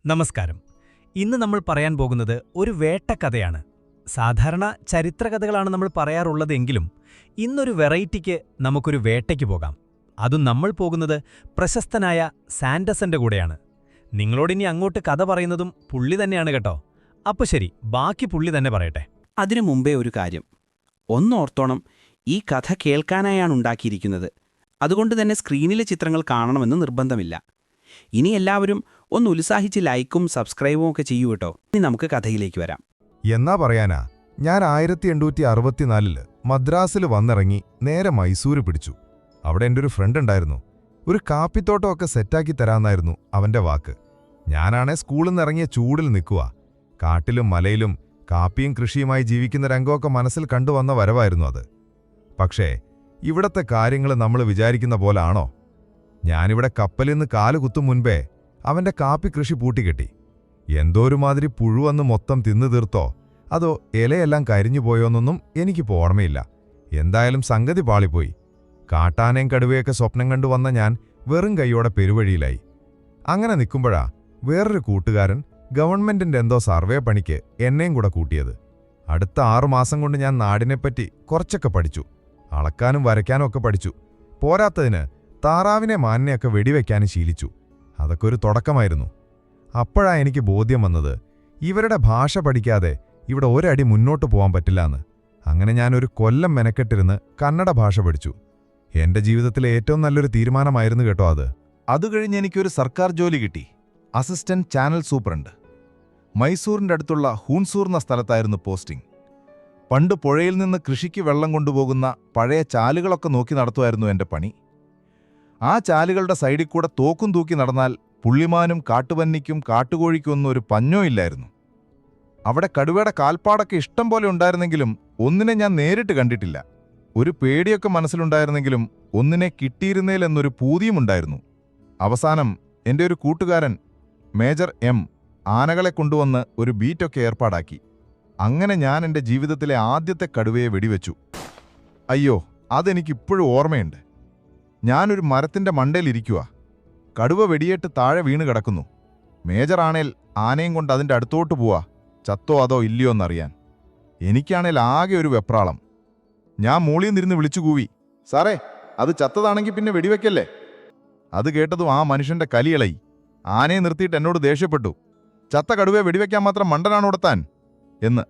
നമസ്കാരം. ഇന്ന് നമ്മൾ പറയാൻ പോകുന്നത് ഒരു വേട്ടക്കഥയാണ്. സാധാരണ ചരിത്രകഥകളാണ് നമ്മൾ പറയാറുള്ളതെങ്കിലും ഇന്നൊരു വെറൈറ്റിക്ക് നമുക്കൊരു വേട്ടയ്ക്ക് പോകാം. അതും നമ്മൾ പോകുന്നത് പ്രശസ്തനായ സാൻഡസന്റെ കൂടെയാണ്. നിങ്ങളോടിനി അങ്ങോട്ട് കഥ പറയുന്നതും പുള്ളി തന്നെയാണ് കേട്ടോ. അപ്പൊ ശരി, ബാക്കി പുള്ളി തന്നെ പറയട്ടെ. അതിനു മുമ്പേ ഒരു കാര്യം ഒന്നോർത്തോണം, ഈ കഥ കേൾക്കാനായാണ് ഉണ്ടാക്കിയിരിക്കുന്നത്. അതുകൊണ്ട് തന്നെ സ്ക്രീനിലെ ചിത്രങ്ങൾ കാണണമെന്ന് നിർബന്ധമില്ല. ഇനി എല്ലാവരും ഒന്ന് ഉത്സാഹിച്ച് ലൈക്കും സബ്സ്ക്രൈബും ഒക്കെ ചെയ്യൂ കേട്ടോ. ഇനി നമുക്ക് കഥയിലേക്ക് വരാം. എന്നാ പറയാനാ, ഞാൻ 1864 മദ്രാസിൽ വന്നിറങ്ങി നേരെ മൈസൂര് പിടിച്ചു. അവിടെ എൻ്റെ ഒരു ഫ്രണ്ട് ഉണ്ടായിരുന്നു. ഒരു കാപ്പിത്തോട്ടമൊക്കെ സെറ്റാക്കി തരാമെന്നായിരുന്നു അവൻ്റെ വാക്ക്. ഞാനാണേ സ്കൂളിൽ നിന്നിറങ്ങിയ ചൂടിൽ നിൽക്കുക. കാട്ടിലും മലയിലും കാപ്പിയും കൃഷിയുമായി ജീവിക്കുന്ന രംഗമൊക്കെ മനസ്സിൽ കണ്ടുവന്ന വരവായിരുന്നു അത്. പക്ഷേ ഇവിടത്തെ കാര്യങ്ങൾ നമ്മൾ വിചാരിക്കുന്ന പോലാണോ? ഞാനിവിടെ കപ്പലിൽ നിന്ന് കാലുകുത്തും മുൻപേ അവൻ്റെ കാപ്പി കൃഷി പൂട്ടിക്കെട്ടി. എന്തോരുമാതിരി പുഴുവന്ന് മൊത്തം തിന്നു തീർത്തോ അതോ ഇലയെല്ലാം കരിഞ്ഞുപോയോന്നൊന്നും എനിക്കിപ്പോൾ ഓർമ്മയില്ല. എന്തായാലും സംഗതി പാളിപ്പോയി. കാട്ടാനയും കടുവയൊക്കെ സ്വപ്നം കണ്ടുവന്ന ഞാൻ വെറും കൈയോടെ പെരുവഴിയിലായി. അങ്ങനെ നിൽക്കുമ്പോഴാ വേറൊരു കൂട്ടുകാരൻ ഗവൺമെന്റിന്റെ എന്തോ സർവേ പണിക്ക് എന്നെയും കൂടെ കൂട്ടിയത്. അടുത്ത 6 മാസം കൊണ്ട് ഞാൻ നാടിനെപ്പറ്റി കുറച്ചൊക്കെ പഠിച്ചു. അളക്കാനും വരയ്ക്കാനും ഒക്കെ പഠിച്ചു. പോരാത്തതിന് താറാവിനെ മാനിനെയൊക്കെ വെടിവെക്കാനും ശീലിച്ചു. അതൊക്കെ ഒരു തുടക്കമായിരുന്നു. അപ്പോഴാ എനിക്ക് ബോധ്യം വന്നത്, ഇവരുടെ ഭാഷ പഠിക്കാതെ ഇവിടെ ഒരടി മുന്നോട്ട് പോകാൻ പറ്റില്ലാന്ന്. അങ്ങനെ ഞാനൊരു കൊല്ലം മെനക്കെട്ടിരുന്ന് കന്നഡ ഭാഷ പഠിച്ചു. എന്റെ ജീവിതത്തിലെ ഏറ്റവും നല്ലൊരു തീരുമാനമായിരുന്നു കേട്ടോ അത്. അതുകഴിഞ്ഞ് എനിക്കൊരു സർക്കാർ ജോലി കിട്ടി. Assistant channel superintendent. മൈസൂറിൻ്റെ അടുത്തുള്ള ഹൂൺസൂർ എന്ന സ്ഥലത്തായിരുന്നു പോസ്റ്റിംഗ്. പണ്ട് പുഴയിൽ നിന്ന് കൃഷിക്ക് വെള്ളം കൊണ്ടുപോകുന്ന പഴയ ചാലുകളൊക്കെ നോക്കി നടത്തുമായിരുന്നു എൻ്റെ പണി. ആ ചാലുകളുടെ സൈഡിൽ കൂടെ തോക്കും തൂക്കി നടന്നാൽ പുള്ളിമാനും കാട്ടുപന്നിക്കും കാട്ടുകോഴിക്കും ഒന്നും ഒരു പഞ്ഞോ ഇല്ലായിരുന്നു. അവിടെ കടുവയുടെ കാൽപ്പാടൊക്കെ ഇഷ്ടം പോലെ ഉണ്ടായിരുന്നെങ്കിലും ഒന്നിനെ ഞാൻ നേരിട്ട് കണ്ടിട്ടില്ല. ഒരു പേടിയൊക്കെ മനസ്സിലുണ്ടായിരുന്നെങ്കിലും ഒന്നിനെ കിട്ടിയിരുന്നേലെന്നൊരു പൂതിയുമുണ്ടായിരുന്നു. അവസാനം എൻ്റെ ഒരു കൂട്ടുകാരൻ മേജർ എം ആനകളെ കൊണ്ടുവന്ന് ഒരു ബീറ്റൊക്കെ ഏർപ്പാടാക്കി. അങ്ങനെ ഞാൻ എൻ്റെ ജീവിതത്തിലെ ആദ്യത്തെ കടുവയെ വെടിവെച്ചു. അയ്യോ, അതെനിക്കിപ്പോഴും ഓർമ്മയുണ്ട്. ഞാനൊരു മരത്തിൻ്റെ മണ്ടയിലിരിക്കുക. കടുവ വെടിയേറ്റ് താഴെ വീണ് കിടക്കുന്നു. മേജറാണേൽ ആനയും കൊണ്ട് അതിൻ്റെ അടുത്തോട്ട് പോവാ, ചത്തോ അതോ ഇല്ലയോ എന്നറിയാൻ. എനിക്കാണേൽ ആകെ ഒരു വെപ്രാളം. ഞാൻ മൂളിയിൽ നിന്നിരുന്ന് വിളിച്ചു കൂവി, സാറേ, അത് ചത്തതാണെങ്കിൽ പിന്നെ വെടിവെക്കല്ലേ. അത് കേട്ടതും ആ മനുഷ്യൻ്റെ കലിയിളയി. ആനയെ നിർത്തിയിട്ട് എന്നോട് ദേഷ്യപ്പെട്ടു. ചത്ത കടുവയെ വെടിവെക്കാൻ മാത്രം മണ്ടനാണ് കൊടുത്താൻ എന്ന്.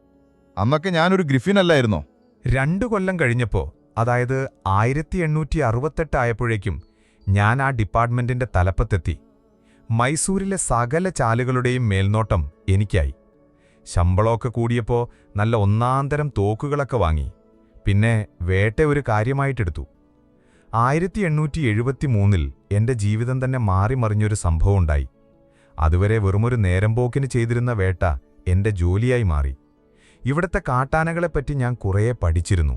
അന്നൊക്കെ ഞാനൊരു ഗ്രിഫിനല്ലായിരുന്നോ? 2 കൊല്ലം കഴിഞ്ഞപ്പോ, അതായത് 1868 ആയപ്പോഴേക്കും ഞാൻ ആ ഡിപ്പാർട്ട്മെന്റിന്റെ തലപ്പത്തെത്തി. മൈസൂരിലെ സകല ചാലുകളുടെയും മേൽനോട്ടം എനിക്കായി. ശമ്പളമൊക്കെ കൂടിയപ്പോൾ നല്ല ഒന്നാന്തരം തോക്കുകളൊക്കെ വാങ്ങി. പിന്നെ വേട്ട ഒരു കാര്യമായിട്ടെടുത്തു. 1873 എൻ്റെ ജീവിതം തന്നെ മാറിമറിഞ്ഞൊരു സംഭവമുണ്ടായി. അതുവരെ വെറുമൊരു നേരംപോക്കിന് ചെയ്തിരുന്ന വേട്ട എൻ്റെ ജോലിയായി മാറി. ഇവിടത്തെ കാട്ടാനകളെപ്പറ്റി ഞാൻ കുറേ പഠിച്ചിരുന്നു.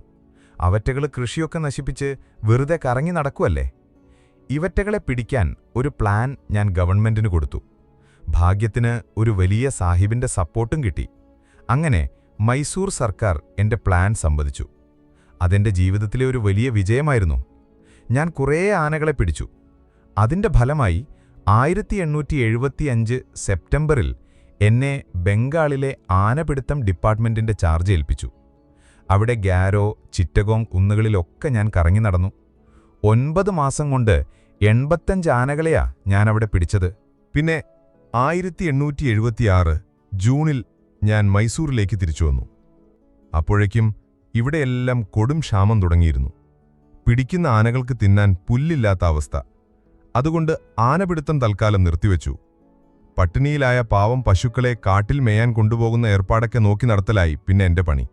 അവറ്റകൾ കൃഷിയൊക്കെ നശിപ്പിച്ച് വെറുതെ കറങ്ങി നടക്കുമല്ലേ. ഇവറ്റകളെ പിടിക്കാൻ ഒരു പ്ലാൻ ഞാൻ ഗവൺമെന്റിന് കൊടുത്തു. ഭാഗ്യത്തിന് ഒരു വലിയ സാഹിബിന്റെ സപ്പോർട്ടും കിട്ടി. അങ്ങനെ മൈസൂർ സർക്കാർ എൻ്റെ പ്ലാൻ സമ്മതിച്ചു. അതെൻ്റെ ജീവിതത്തിലെ ഒരു വലിയ വിജയമായിരുന്നു. ഞാൻ കുറേ ആനകളെ പിടിച്ചു. അതിൻ്റെ ഫലമായി 1875 സെപ്റ്റംബറിൽ എന്നെ ബംഗാളിലെ ആനപിടുത്തം ഡിപ്പാർട്ട്മെന്റിന്റെ ചാർജ് ഏൽപ്പിച്ചു. അവിടെ ഗാരോ, ചിറ്റഗോങ് കുന്നുകളിലൊക്കെ ഞാൻ കറങ്ങി നടന്നു. 9 മാസം കൊണ്ട് 85 ആനകളെയാ ഞാനവിടെ പിടിച്ചത്. പിന്നെ 1876 ജൂണിൽ ഞാൻ മൈസൂരിലേക്ക് തിരിച്ചു വന്നു. അപ്പോഴേക്കും ഇവിടെയെല്ലാം കൊടും ക്ഷാമം തുടങ്ങിയിരുന്നു. പിടിക്കുന്ന ആനകൾക്ക് തിന്നാൻ പുല്ലില്ലാത്ത അവസ്ഥ. അതുകൊണ്ട് ആനപിടുത്തം തൽക്കാലം നിർത്തിവെച്ചു. പട്ടിണിയിലായ പാവം പശുക്കളെ കാട്ടിൽ മേയാൻ കൊണ്ടുപോകുന്ന ഏർപ്പാടൊക്കെ നോക്കി നടത്തലായി പിന്നെ എൻ്റെ പണി.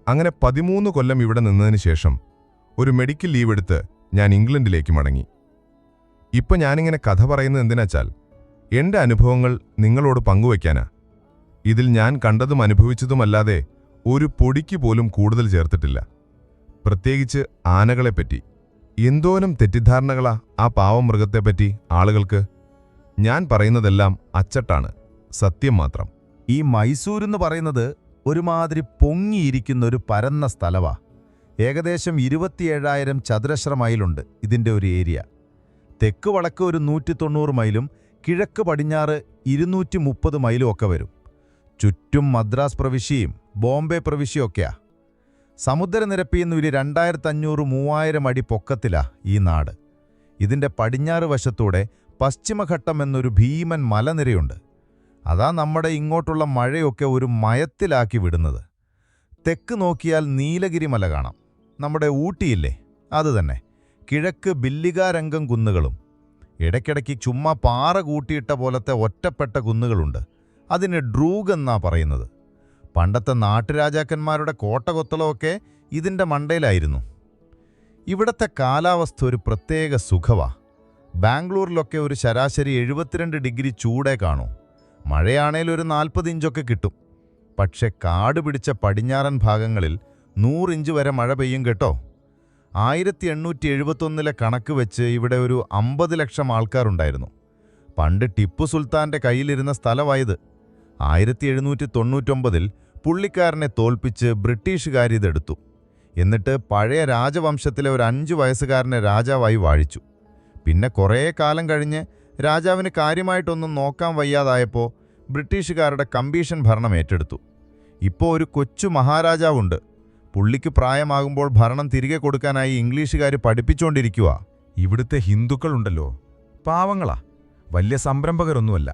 അങ്ങനെ 13 കൊല്ലം ഇവിടെ നിന്നതിന് ശേഷം ഒരു മെഡിക്കൽ ലീവ് എടുത്ത് ഞാൻ ഇംഗ്ലണ്ടിലേക്ക് മടങ്ങി. ഇപ്പം ഞാനിങ്ങനെ കഥ പറയുന്നത് എന്തിനാച്ചാൽ എൻ്റെ അനുഭവങ്ങൾ നിങ്ങളോട് പങ്കുവയ്ക്കാനാ. ഇതിൽ ഞാൻ കണ്ടതും അനുഭവിച്ചതുമല്ലാതെ ഒരു പൊടിക്ക് പോലും കൂടുതൽ ചേർത്തിട്ടില്ല. പ്രത്യേകിച്ച് ആനകളെപ്പറ്റി എന്തോരം തെറ്റിദ്ധാരണകളാ ആ പാവം മൃഗത്തെപ്പറ്റി ആളുകൾക്ക്. ഞാൻ പറയുന്നതെല്ലാം അച്ചട്ടാണ്, സത്യം മാത്രം. ഈ മൈസൂരെന്ന് പറയുന്നത് ഒരുമാതിരി പൊങ്ങിയിരിക്കുന്നൊരു പരന്ന സ്ഥലവാ. ഏകദേശം 27,000 ചതുരശ്ര മൈലുണ്ട് ഇതിൻ്റെ ഒരു ഏരിയ. തെക്ക് വടക്ക് ഒരു 190 മൈലും കിഴക്ക് പടിഞ്ഞാറ് 230 മൈലും ഒക്കെ വരും. ചുറ്റും മദ്രാസ് പ്രവിശ്യയും ബോംബെ പ്രവിശ്യയൊക്കെയാ. സമുദ്രനിരപ്പിൽ നിന്ന് ഒരു 2500-3000 അടി പൊക്കത്തിലാ ഈ നാട്. ഇതിൻ്റെ പടിഞ്ഞാറ് വശത്തൂടെ പശ്ചിമഘട്ടം എന്നൊരു ഭീമൻ മലനിരയുണ്ട്. അതാ നമ്മുടെ ഇങ്ങോട്ടുള്ള മഴയൊക്കെ ഒരു മയത്തിലാക്കി വിടുന്നത്. തെക്ക് നോക്കിയാൽ നീലഗിരി മല കാണാം. നമ്മുടെ ഊട്ടിയില്ലേ, അതുതന്നെ. കിഴക്ക് ബില്ലികാരംഗം കുന്നുകളും. ഇടയ്ക്കിടയ്ക്ക് ചുമ്മാ പാറ കൂട്ടിയിട്ട പോലത്തെ ഒറ്റപ്പെട്ട കുന്നുകളുണ്ട്. അതിന് ഡ്രൂഗ് എന്നാ പറയുന്നത്. പണ്ടത്തെ നാട്ടുരാജാക്കന്മാരുടെ കോട്ടകൊത്തളമൊക്കെ ഇതിൻ്റെ മണ്ടയിലായിരുന്നു. ഇവിടത്തെ കാലാവസ്ഥ ഒരു പ്രത്യേക സുഖവാ. ബാംഗ്ലൂരിലൊക്കെ ഒരു ശരാശരി 72 ഡിഗ്രി ചൂടേ കാണൂ. മഴയാണേൽ ഒരു 40 ഇഞ്ചൊക്കെ കിട്ടും. പക്ഷെ കാട് പിടിച്ച പടിഞ്ഞാറൻ ഭാഗങ്ങളിൽ 100 ഇഞ്ച് വരെ മഴ പെയ്യും കേട്ടോ. 1871 കണക്ക് വെച്ച് ഇവിടെ ഒരു 50 ലക്ഷം ആൾക്കാരുണ്ടായിരുന്നു. പണ്ട് ടിപ്പു സുൽത്താൻ്റെ കയ്യിലിരുന്ന സ്ഥലമായത്. 1799 പുള്ളിക്കാരനെ തോൽപ്പിച്ച് ബ്രിട്ടീഷുകാരിതെടുത്തു. എന്നിട്ട് പഴയ രാജവംശത്തിലെ ഒരു 5 വയസ്സുകാരനെ രാജാവായി വാഴിച്ചു. പിന്നെ കുറേ കാലം കഴിഞ്ഞ് രാജാവിന് കാര്യമായിട്ടൊന്നും നോക്കാൻ വയ്യാതായപ്പോൾ ബ്രിട്ടീഷുകാരുടെ കമ്മീഷൻ ഭരണം ഏറ്റെടുത്തു. ഇപ്പോൾ ഒരു കൊച്ചു മഹാരാജാവുണ്ട്. പുള്ളിക്ക് പ്രായമാകുമ്പോൾ ഭരണം തിരികെ കൊടുക്കാനായി ഇംഗ്ലീഷുകാർ പഠിപ്പിച്ചുകൊണ്ടിരിക്കുക. ഇവിടുത്തെ ഹിന്ദുക്കളുണ്ടല്ലോ, പാവങ്ങളാ, വലിയ സംരംഭകരൊന്നുമല്ല.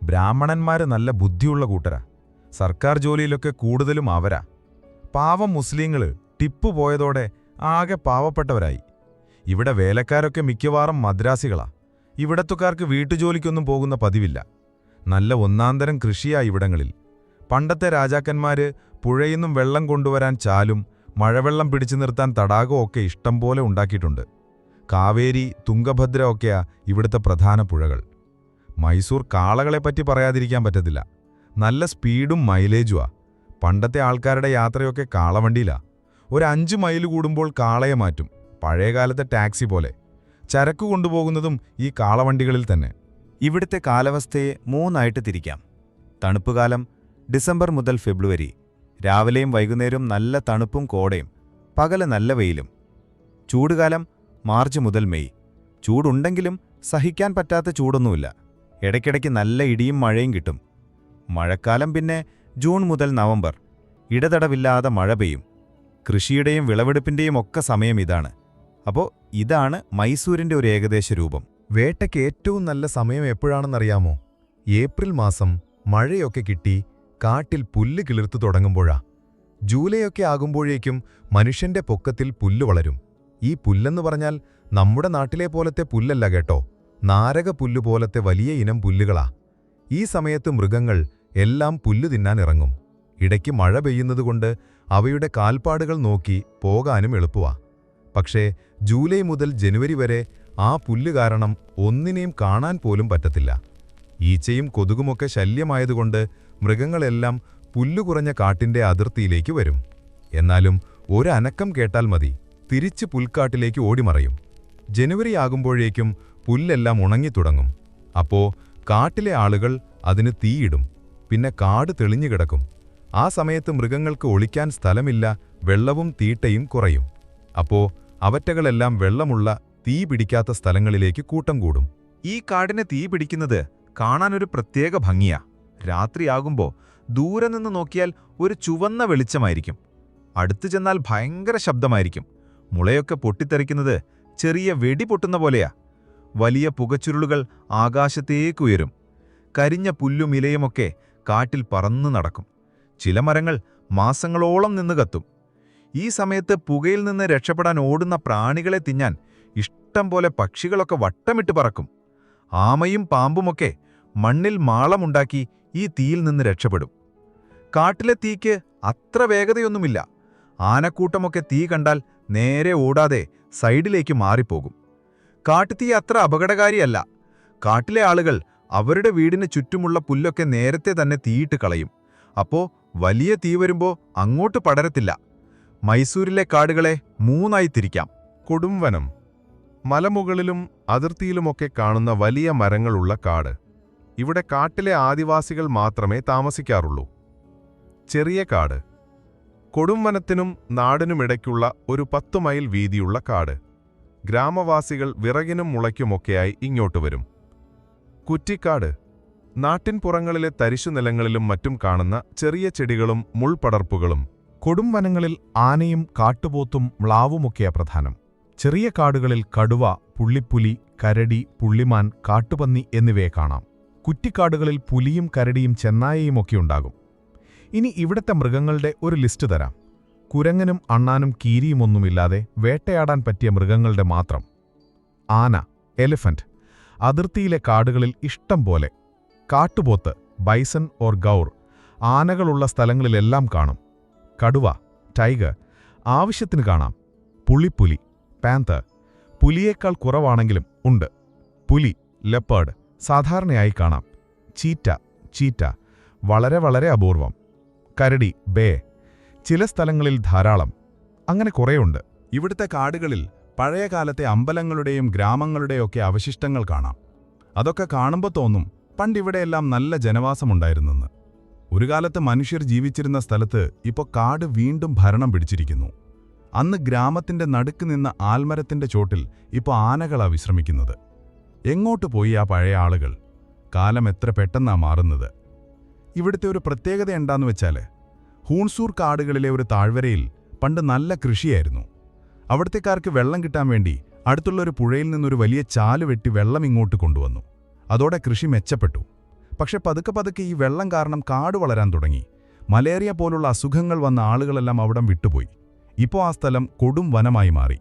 ബ്രാഹ്മണന്മാര് നല്ല ബുദ്ധിയുള്ള കൂട്ടരാ. സർക്കാർ ജോലിയിലൊക്കെ കൂടുതലും അവരാ. പാവം മുസ്ലിങ്ങള് ടിപ്പു പോയതോടെ ആകെ പാവപ്പെട്ടവരായി. ഇവിടെ വേലക്കാരൊക്കെ മിക്കവാറും മദ്രാസികളാ. ഇവിടത്തുകാർക്ക് വീട്ടുജോലിക്കൊന്നും പോകുന്ന പതിവില്ല. നല്ല ഒന്നാന്തരം കൃഷിയാ ഇവിടങ്ങളിൽ. പണ്ടത്തെ രാജാക്കന്മാര് പുഴയിന്നും വെള്ളം കൊണ്ടുവരാൻ ചാലും മഴവെള്ളം പിടിച്ചു നിർത്താൻ തടാകവും ഒക്കെ ഇഷ്ടം പോലെ ഉണ്ടാക്കിയിട്ടുണ്ട്. കാവേരി, തുംഗഭദ്ര ഒക്കെയാ ഇവിടുത്തെ പ്രധാന പുഴകൾ. മൈസൂർ കാളകളെപ്പറ്റി പറയാതിരിക്കാൻ പറ്റത്തില്ല. നല്ല സ്പീഡും മൈലേജുമാ. പണ്ടത്തെ ആൾക്കാരുടെ യാത്രയൊക്കെ കാളവണ്ടിയിലാ. ഒരു 5 മൈൽ കൂടുമ്പോൾ കാളയെ മാറ്റും, പഴയകാലത്തെ ടാക്സി പോലെ. ചരക്ക് കൊണ്ടുപോകുന്നതും ഈ കാളവണ്ടികളിൽ തന്നെ. ഇവിടുത്തെ കാലാവസ്ഥയെ 3ആയിട്ട് തിരിക്കാം. തണുപ്പുകാലം ഡിസംബർ മുതൽ ഫെബ്രുവരി. രാവിലെയും വൈകുന്നേരവും നല്ല തണുപ്പും കോടയും, പകല് നല്ല വെയിലും. ചൂടുകാലം മാർച്ച് മുതൽ മെയ്. ചൂടുണ്ടെങ്കിലും സഹിക്കാൻ പറ്റാത്ത ചൂടൊന്നുമില്ല. ഇടയ്ക്കിടയ്ക്ക് നല്ല ഇടിയും മഴയും കിട്ടും. മഴക്കാലം പിന്നെ ജൂൺ മുതൽ നവംബർ. ഇടതടവില്ലാതെ മഴ പെയ്യും. കൃഷിയുടെയും വിളവെടുപ്പിൻ്റെയും ഒക്കെ സമയം ഇതാണ്. അപ്പോൾ ഇതാണ് മൈസൂരിൻ്റെ ഒരു ഏകദേശ രൂപം. വേട്ടയ്ക്ക് ഏറ്റവും നല്ല സമയം എപ്പോഴാണെന്നറിയാമോ? ഏപ്രിൽ മാസം മഴയൊക്കെ കിട്ടി കാട്ടിൽ പുല്ല് കിളിർത്തു തുടങ്ങുമ്പോഴാ. ജൂലൈയൊക്കെ ആകുമ്പോഴേക്കും മനുഷ്യന്റെ പൊക്കത്തിൽ പുല്ല് വളരും. ഈ പുല്ലെന്ന് പറഞ്ഞാൽ നമ്മുടെ നാട്ടിലെ പോലത്തെ പുല്ലല്ല കേട്ടോ, നാരക പുല്ല് പോലത്തെ വലിയ ഇനം പുല്ലുകളാ. ഈ സമയത്ത് മൃഗങ്ങൾ എല്ലാം പുല്ല് തിന്നാൻ ഇറങ്ങും. ഇടയ്ക്ക് മഴ പെയ്യുന്നതുകൊണ്ട് അവയുടെ കാൽപ്പാടുകൾ നോക്കി പോകാനും എളുപ്പമാ. പക്ഷേ ജൂലൈ മുതൽ ജനുവരി വരെ ആ പുല്ല് കാരണം ഒന്നിനെയും കാണാൻ പോലും പറ്റത്തില്ല. ഈച്ചയും കൊതുകുമൊക്കെ ശല്യമായതുകൊണ്ട് മൃഗങ്ങളെല്ലാം പുല്ലു കുറഞ്ഞ കാട്ടിന്റെ അതിർത്തിയിലേക്ക് വരും. എന്നാലും ഒരനക്കം കേട്ടാൽ മതി, തിരിച്ച് പുൽക്കാട്ടിലേക്ക് ഓടിമറയും. ജനുവരി ആകുമ്പോഴേക്കും പുല്ലെല്ലാം ഉണങ്ങിത്തുടങ്ങും. അപ്പോ കാട്ടിലെ ആളുകൾ അതിന് തീയിടും. പിന്നെ കാട് തെളിഞ്ഞു കിടക്കും. ആ സമയത്ത് മൃഗങ്ങൾക്ക് ഒളിക്കാൻ സ്ഥലമില്ല, വെള്ളവും തീറ്റയും കുറയും. അപ്പോ അവറ്റകളെല്ലാം വെള്ളമുള്ള തീ പിടിക്കാത്ത സ്ഥലങ്ങളിലേക്ക് കൂട്ടം കൂടും. ഈ കാടിനെ തീ പിടിക്കുന്നത് കാണാനൊരു പ്രത്യേക ഭംഗിയാ. രാത്രിയാകുമ്പോൾ ദൂരെ നിന്ന് നോക്കിയാൽ ഒരു ചുവന്ന വെളിച്ചമായിരിക്കും. അടുത്തു ചെന്നാൽ ഭയങ്കര ശബ്ദമായിരിക്കും. മുളയൊക്കെ പൊട്ടിത്തെറിക്കുന്നത് ചെറിയ വെടി പൊട്ടുന്ന പോലെയാ. വലിയ പുകച്ചുരുളുകൾ ആകാശത്തേക്കുയരും. കരിഞ്ഞ പുല്ലും ഇലയുമൊക്കെ കാട്ടിൽ പറന്നു നടക്കും. ചില മരങ്ങൾ മാസങ്ങളോളം നിന്ന് കത്തും. ഈ സമയത്ത് പുകയിൽ നിന്ന് രക്ഷപ്പെടാൻ ഓടുന്ന പ്രാണികളെ തിന്നാൻ ഇഷ്ടം പോലെ പക്ഷികളൊക്കെ വട്ടമിട്ട് പറക്കും. ആമയും പാമ്പുമൊക്കെ മണ്ണിൽ മാളമുണ്ടാക്കി ഈ തീയിൽ നിന്ന് രക്ഷപ്പെടും. കാട്ടിലെ തീക്ക് അത്ര വേഗതയൊന്നുമില്ല. ആനക്കൂട്ടമൊക്കെ തീ കണ്ടാൽ നേരെ ഓടാതെ സൈഡിലേക്ക് മാറിപ്പോകും. കാട്ടുതീ അത്ര അപകടകാരിയല്ല. കാട്ടിലെ ആളുകൾ അവരുടെ വീടിന് ചുറ്റുമുള്ള പുല്ലൊക്കെ നേരത്തെ തന്നെ തീയിട്ട് കളയും. അപ്പോ വലിയ തീ വരുമ്പോൾ അങ്ങോട്ട് പടരത്തില്ല. മൈസൂരിലെ കാടുകളെ 3ആയി തിരിക്കാം. കൊടുംവനം, മലമുകളിലും അതിർത്തിയിലുമൊക്കെ കാണുന്ന വലിയ മരങ്ങളുള്ള കാട്. ഇവിടെ കാട്ടിലെ ആദിവാസികൾ മാത്രമേ താമസിക്കാറുള്ളൂ. ചെറിയ കാട്, കൊടുംവനത്തിനും നാടിനുമിടയ്ക്കുള്ള ഒരു 10 മൈൽ വീതിയുള്ള കാട്. ഗ്രാമവാസികൾ വിറകിനും മുളയ്ക്കുമൊക്കെയായി ഇങ്ങോട്ട് വരും. കുറ്റിക്കാട് നാട്ടിൻപുറങ്ങളിലെ തരിശുനിലങ്ങളിലും മറ്റും കാണുന്ന ചെറിയ ചെടികളും മുൾപടർപ്പുകളും. കൊടുംവനങ്ങളിൽ ആനയും കാട്ടുപോത്തും മ്ലാവുമൊക്കെയാ പ്രധാനം. ചെറിയ കാടുകളിൽ കടുവ, പുള്ളിപ്പുലി, കരടി, പുള്ളിമാൻ, കാട്ടുപന്നി എന്നിവയെ കാണാം. കുറ്റിക്കാടുകളിൽ പുലിയും കരടിയും ചെന്നായയുമൊക്കെ ഉണ്ടാകും. ഇനി ഇവിടത്തെ മൃഗങ്ങളുടെ ഒരു ലിസ്റ്റ് തരാം. കുരങ്ങനും അണ്ണാനും കീരിയുമൊന്നുമില്ലാതെ വേട്ടയാടാൻ പറ്റിയ മൃഗങ്ങളുടെ മാത്രം. ആന, എലിഫന്റ്, അതിർത്തിയിലെ കാടുകളിൽ ഇഷ്ടം പോലെ. കാട്ടുപോത്ത്, ബൈസൺ ഓർ ഗൗർ, ആനകളുള്ള സ്ഥലങ്ങളിലെല്ലാം കാണും. കടുവ, ടൈഗർ, ആവശ്യത്തിന് കാണാം. പുള്ളിപ്പുലി, പാന്തർ, പുലിയേക്കാൾ കുറവാണെങ്കിലും ഉണ്ട്. പുലി, ലെപ്പേർഡ്, സാധാരണയായി കാണാം. ചീറ്റ, വളരെ വളരെ അപൂർവം. കരടി, ബേ, ചില സ്ഥലങ്ങളിൽ ധാരാളം. അങ്ങനെ കുറേയുണ്ട്. ഇവിടുത്തെ കാടുകളിൽ പഴയകാലത്തെ അമ്പലങ്ങളുടെയും ഗ്രാമങ്ങളുടെയൊക്കെ അവശിഷ്ടങ്ങൾ കാണാം. അതൊക്കെ കാണുമ്പോൾ തോന്നും പണ്ടിവിടെയെല്ലാം നല്ല ജനവാസമുണ്ടായിരുന്നെന്ന്. ഒരു കാലത്ത് മനുഷ്യർ ജീവിച്ചിരുന്ന സ്ഥലത്ത് ഇപ്പോൾ കാട് വീണ്ടും ഭരണം പിടിച്ചിരിക്കുന്നു. അന്ന് ഗ്രാമത്തിന്റെ നടുക്ക് നിന്ന ആൽമരത്തിന്റെ ചോട്ടിൽ ഇപ്പോൾ ആനകളാ വിശ്രമിക്കുന്നത്. എങ്ങോട്ട് പോയി ആ പഴയ ആളുകൾ? കാലം എത്ര പെട്ടെന്നാ മാറുന്നത്. ഇവിടുത്തെ ഒരു പ്രത്യേകത എന്താന്ന് വെച്ചാൽ, ഹൂൺസൂർ കാടുകളിലെ ഒരു താഴ്വരയിൽ പണ്ട് നല്ല കൃഷിയായിരുന്നു. അവിടത്തേക്കാർക്ക് വെള്ളം കിട്ടാൻ വേണ്ടി അടുത്തുള്ളൊരു പുഴയിൽ നിന്നൊരു വലിയ ചാല് വെട്ടി വെള്ളം ഇങ്ങോട്ട് കൊണ്ടുവന്നു. അതോടെ കൃഷി മെച്ചപ്പെട്ടു. പക്ഷെ പതുക്കെ പതുക്കെ ഈ വെള്ളം കാരണം കാട് വളരാൻ തുടങ്ങി. മലേറിയ പോലുള്ള അസുഖങ്ങൾ വന്ന ആളുകളെല്ലാം അവിടം വിട്ടുപോയി. ഇപ്പോൾ ആ സ്ഥലം കൊടും വനമായി മാറി.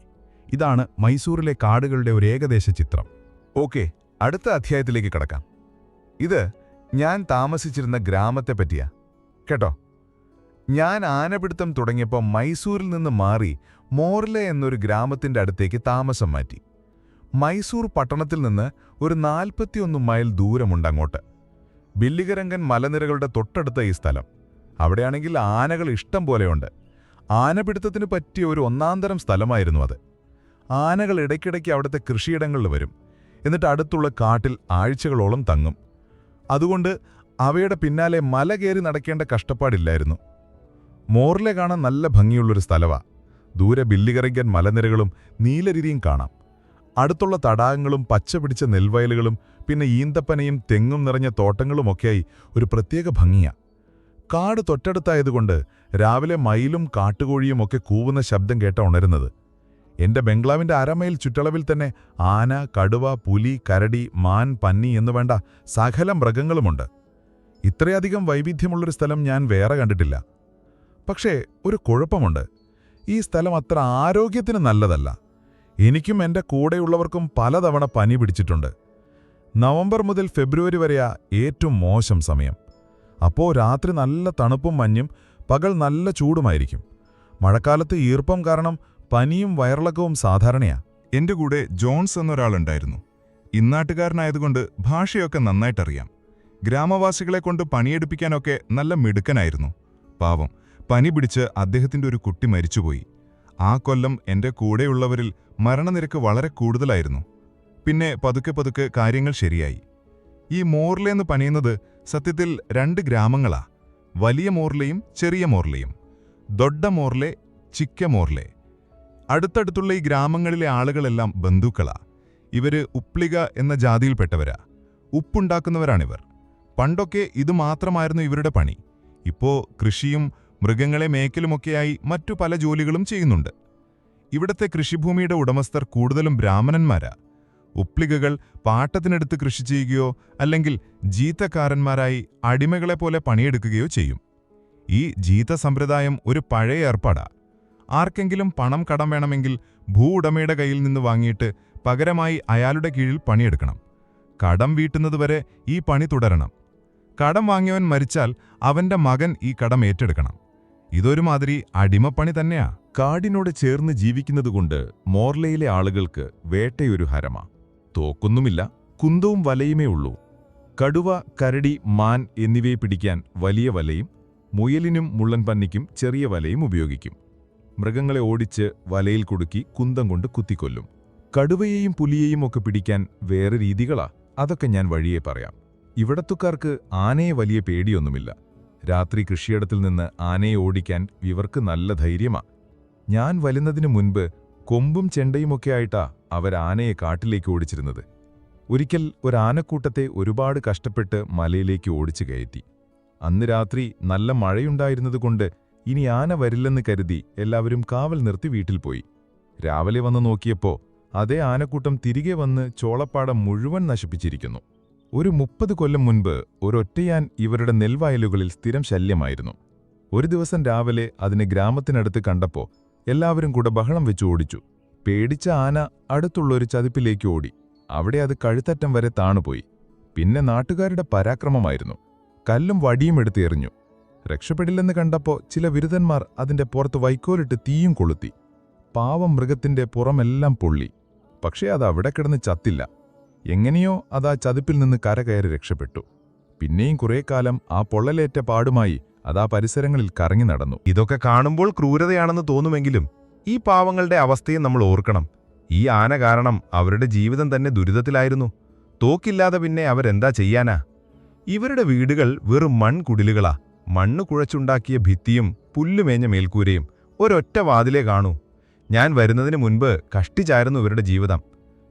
ഇതാണ് മൈസൂറിലെ കാടുകളുടെ ഒരു ഏകദേശ ചിത്രം. ഓക്കെ, അടുത്ത അധ്യായത്തിലേക്ക് കടക്കാം. ഇത് ഞാൻ താമസിച്ചിരുന്ന ഗ്രാമത്തെ പറ്റിയാ കേട്ടോ. ഞാൻ ആനപിടുത്തം തുടങ്ങിയപ്പോൾ മൈസൂരിൽ നിന്ന് മാറി മോർലെ എന്നൊരു ഗ്രാമത്തിന്റെ അടുത്തേക്ക് താമസം മാറ്റി. മൈസൂർ പട്ടണത്തിൽ നിന്ന് ഒരു 41 മൈൽ ദൂരമുണ്ടങ്ങോട്ട്. ബില്ലിഗരങ്കൻ മലനിരകളുടെ തൊട്ടടുത്ത ഈ സ്ഥലം. അവിടെയാണെങ്കിൽ ആനകൾ ഇഷ്ടം പോലെയുണ്ട്. ആനപിടുത്തത്തിന് പറ്റിയ ഒരു ഒന്നാന്തരം സ്ഥലമായിരുന്നു അത്. ആനകൾ ഇടയ്ക്കിടയ്ക്ക് അവിടുത്തെ കൃഷിയിടങ്ങളിൽ വരും. എന്നിട്ട് അടുത്തുള്ള കാട്ടിൽ ആഴ്ചകളോളം തങ്ങും. അതുകൊണ്ട് അവയുടെ പിന്നാലെ മല കയറി നടക്കേണ്ട കഷ്ടപ്പാടില്ലായിരുന്നു. മോർലെ കാണാൻ നല്ല ഭംഗിയുള്ളൊരു സ്ഥലവാ. ദൂരെ ബില്ലിഗരങ്കൻ മലനിരകളും നീലരിരിയും കാണാം. അടുത്തുള്ള തടാകങ്ങളും പച്ചപിടിച്ച നെൽവയലുകളും പിന്നെ ഈന്തപ്പനയും തെങ്ങും നിറഞ്ഞ തോട്ടങ്ങളുമൊക്കെയായി ഒരു പ്രത്യേക ഭംഗിയാ. കാട് തൊട്ടടുത്തായതുകൊണ്ട് രാവിലെ മയിലും കാട്ടുകോഴിയും ഒക്കെ കൂവുന്ന ശബ്ദം കേട്ട ഉണരുന്നത്. എന്റെ ബംഗ്ലാവിന്റെ അരമൈൽ ചുറ്റളവിൽ തന്നെ ആന, കടുവ, പുലി, കരടി, മാൻ, പന്നി എന്നുവേണ്ട സകല മൃഗങ്ങളുമുണ്ട്. ഇത്രയധികം വൈവിധ്യമുള്ളൊരു സ്ഥലം ഞാൻ വേറെ കണ്ടിട്ടില്ല. പക്ഷേ ഒരു കുഴപ്പമുണ്ട്. ഈ സ്ഥലം അത്ര ആരോഗ്യത്തിന് നല്ലതല്ല. എനിക്കും എൻ്റെ കൂടെയുള്ളവർക്കും പലതവണ പനി പിടിച്ചിട്ടുണ്ട്. നവംബർ മുതൽ ഫെബ്രുവരി വരെയാ ഏറ്റവും മോശം സമയം. അപ്പോൾ രാത്രി നല്ല തണുപ്പും മഞ്ഞും, പകൽ നല്ല ചൂടുമായിരിക്കും. മഴക്കാലത്ത് ഈർപ്പം കാരണം പനിയും വയറിളക്കവും സാധാരണയാ. എന്റെ കൂടെ ജോൺസ് എന്നൊരാളുണ്ടായിരുന്നു. ഇന്നാട്ടുകാരനായതുകൊണ്ട് ഭാഷയൊക്കെ നന്നായിട്ടറിയാം. ഗ്രാമവാസികളെ കൊണ്ട് പണിയെടുപ്പിക്കാനൊക്കെ നല്ല മിടുക്കനായിരുന്നു. പാവം, പനി പിടിച്ച് അദ്ദേഹത്തിന്റെ ഒരു കുട്ടി മരിച്ചുപോയി. ആ കൊല്ലം എന്റെ കൂടെയുള്ളവരിൽ മരണനിരക്ക് വളരെ കൂടുതലായിരുന്നു. പിന്നെ പതുക്കെ പതുക്കെ കാര്യങ്ങൾ ശരിയായി. ഈ മോർലെന്ന് പണിയുന്നത് സത്യത്തിൽ 2 ഗ്രാമങ്ങളാ. വലിയ മോർലെയും ചെറിയ മോർലെയും. ദൊഡ്ഡ മോർലെ, ചിക്ക മോർലെ. അടുത്തടുത്തുള്ള ഈ ഗ്രാമങ്ങളിലെ ആളുകളെല്ലാം ബന്ധുക്കളാ. ഇവര് ഉപ്ലിക എന്ന ജാതിയിൽപ്പെട്ടവരാ. ഉപ്പുണ്ടാക്കുന്നവരാണിവർ. പണ്ടൊക്കെ ഇതുമാത്രമായിരുന്നു ഇവരുടെ പണി. ഇപ്പോ കൃഷിയും മൃഗങ്ങളെ മേക്കലുമൊക്കെയായി മറ്റു പല ജോലികളും ചെയ്യുന്നുണ്ട്. ഇവിടത്തെ കൃഷിഭൂമിയുടെ ഉടമസ്ഥർ കൂടുതലും ബ്രാഹ്മണന്മാരാ. ഉപ്ലികകൾ പാട്ടത്തിനെടുത്ത് കൃഷി ചെയ്യുകയോ അല്ലെങ്കിൽ ജീത്തക്കാരന്മാരായി അടിമകളെപ്പോലെ പണിയെടുക്കുകയോ ചെയ്യും. ഈ ജീത്ത സമ്പ്രദായം ഒരു പഴയ ഏർപ്പാടാ. ആർക്കെങ്കിലും പണം കടം വേണമെങ്കിൽ ഉടമയുടെ കയ്യിൽ നിന്ന് വാങ്ങിയിട്ട് പകരമായി അയാളുടെ കീഴിൽ പണിയെടുക്കണം. കടം വീട്ടുന്നതുവരെ ഈ പണി തുടരണം. കടം വാങ്ങിയവൻ മരിച്ചാൽ അവന്റെ മകൻ ഈ കടം ഏറ്റെടുക്കണം. ഇതൊരുമാതിരി അടിമപ്പണി തന്നെയാ. കാടിനോട് ചേർന്ന് ജീവിക്കുന്നതുകൊണ്ട് മോർലയിലെ ആളുകൾക്ക് വേട്ടയൊരു ഹരമാ. തോക്കൊന്നുമില്ല, കുന്തവും വലയുമേ ഉള്ളൂ. കടുവ, കരടി, മാൻ എന്നിവയെ പിടിക്കാൻ വലിയ വലയും മുയലിനും മുള്ളൻപന്നിക്കും ചെറിയ വലയും ഉപയോഗിക്കും. മൃഗങ്ങളെ ഓടിച്ച് വലയിൽ കുടുക്കി കുന്തം കൊണ്ട് കുത്തിക്കൊല്ലും. കടുവയെയും പുലിയെയും ഒക്കെ പിടിക്കാൻ വേറെ രീതികളാ. അതൊക്കെ ഞാൻ വഴിയേ പറയാം. ഇവിടത്തുകാർക്ക് ആനയെ വലിയ പേടിയൊന്നുമില്ല. രാത്രി കൃഷിയിടത്തിൽ നിന്ന് ആനയെ ഓടിക്കാൻ ഇവർക്ക് നല്ല ധൈര്യമാ. ഞാൻ വരുന്നതിനു മുൻപ് കൊമ്പും ചെണ്ടയുമൊക്കെ ആയിട്ടാ അവരാനയെ കാട്ടിലേക്ക് ഓടിച്ചിരുന്നത്. ഒരിക്കൽ ഒരാനക്കൂട്ടത്തെ ഒരുപാട് കഷ്ടപ്പെട്ട് മലയിലേക്ക് ഓടിച്ചു കയറ്റി. അന്ന് രാത്രി നല്ല മഴയുണ്ടായിരുന്നതുകൊണ്ട് ഇനി ആന വരില്ലെന്ന് കരുതി എല്ലാവരും കാവൽ നിർത്തി വീട്ടിൽ പോയി. രാവിലെ വന്ന് നോക്കിയപ്പോ അതേ ആനക്കൂട്ടം തിരികെ വന്ന് ചോളപ്പാടം മുഴുവൻ നശിപ്പിച്ചിരിക്കുന്നു. ഒരു 30 കൊല്ലം മുൻപ് ഒരൊറ്റയാൻ ഇവരുടെ നെൽവയലുകളിൽ സ്ഥിരം ശല്യമായിരുന്നു. ഒരു ദിവസം രാവിലെ അതിനെ ഗ്രാമത്തിനടുത്ത് കണ്ടപ്പോ എല്ലാവരും കൂടെ ബഹളം വെച്ച് ഓടിച്ചു. പേടിച്ച ആന അടുത്തുള്ളൊരു ചതിപ്പിലേക്ക് ഓടി. അവിടെ അത് കഴുത്തറ്റം വരെ താണുപോയി. പിന്നെ നാട്ടുകാരുടെ പരാക്രമമായിരുന്നു. കല്ലും വടിയും എടുത്ത് എറിഞ്ഞു. രക്ഷപ്പെടില്ലെന്ന് കണ്ടപ്പോ ചില വിരുദ്ധന്മാർ അതിന്റെ പുറത്ത് വൈക്കോലിട്ട് തീയും കൊളുത്തി. പാവം മൃഗത്തിന്റെ പുറമെല്ലാം പൊള്ളി. പക്ഷേ അത് അവിടെ കിടന്ന് ചത്തില്ല. എങ്ങനെയോ അതാ ചതിപ്പിൽ നിന്ന് കരകയറി രക്ഷപ്പെട്ടു. പിന്നെയും കുറേ കാലം ആ പൊള്ളലേറ്റ പാടുമായി അതാ പരിസരങ്ങളിൽ കറങ്ങി നടന്നു. ഇതൊക്കെ കാണുമ്പോൾ ക്രൂരതയാണെന്ന് തോന്നുമെങ്കിലും ഈ പാവങ്ങളുടെ അവസ്ഥയും നമ്മൾ ഓർക്കണം. ഈ ആന കാരണം അവരുടെ ജീവിതം തന്നെ ദുരിതത്തിലായിരുന്നു. തോക്കില്ലാതെ പിന്നെ അവരെന്താ ചെയ്യാനാ? ഇവരുടെ വീടുകൾ വെറും മൺകുടിലുകളാ. മണ്ണ് കുഴച്ചുണ്ടാക്കിയ ഭിത്തിയും പുല്ലുമേഞ്ഞ മേൽക്കൂരയും ഒരൊറ്റ വാതിലേ കാണൂ. ഞാൻ വരുന്നതിന് മുൻപ് കഷ്ടിച്ചായിരുന്നു ഇവരുടെ ജീവിതം.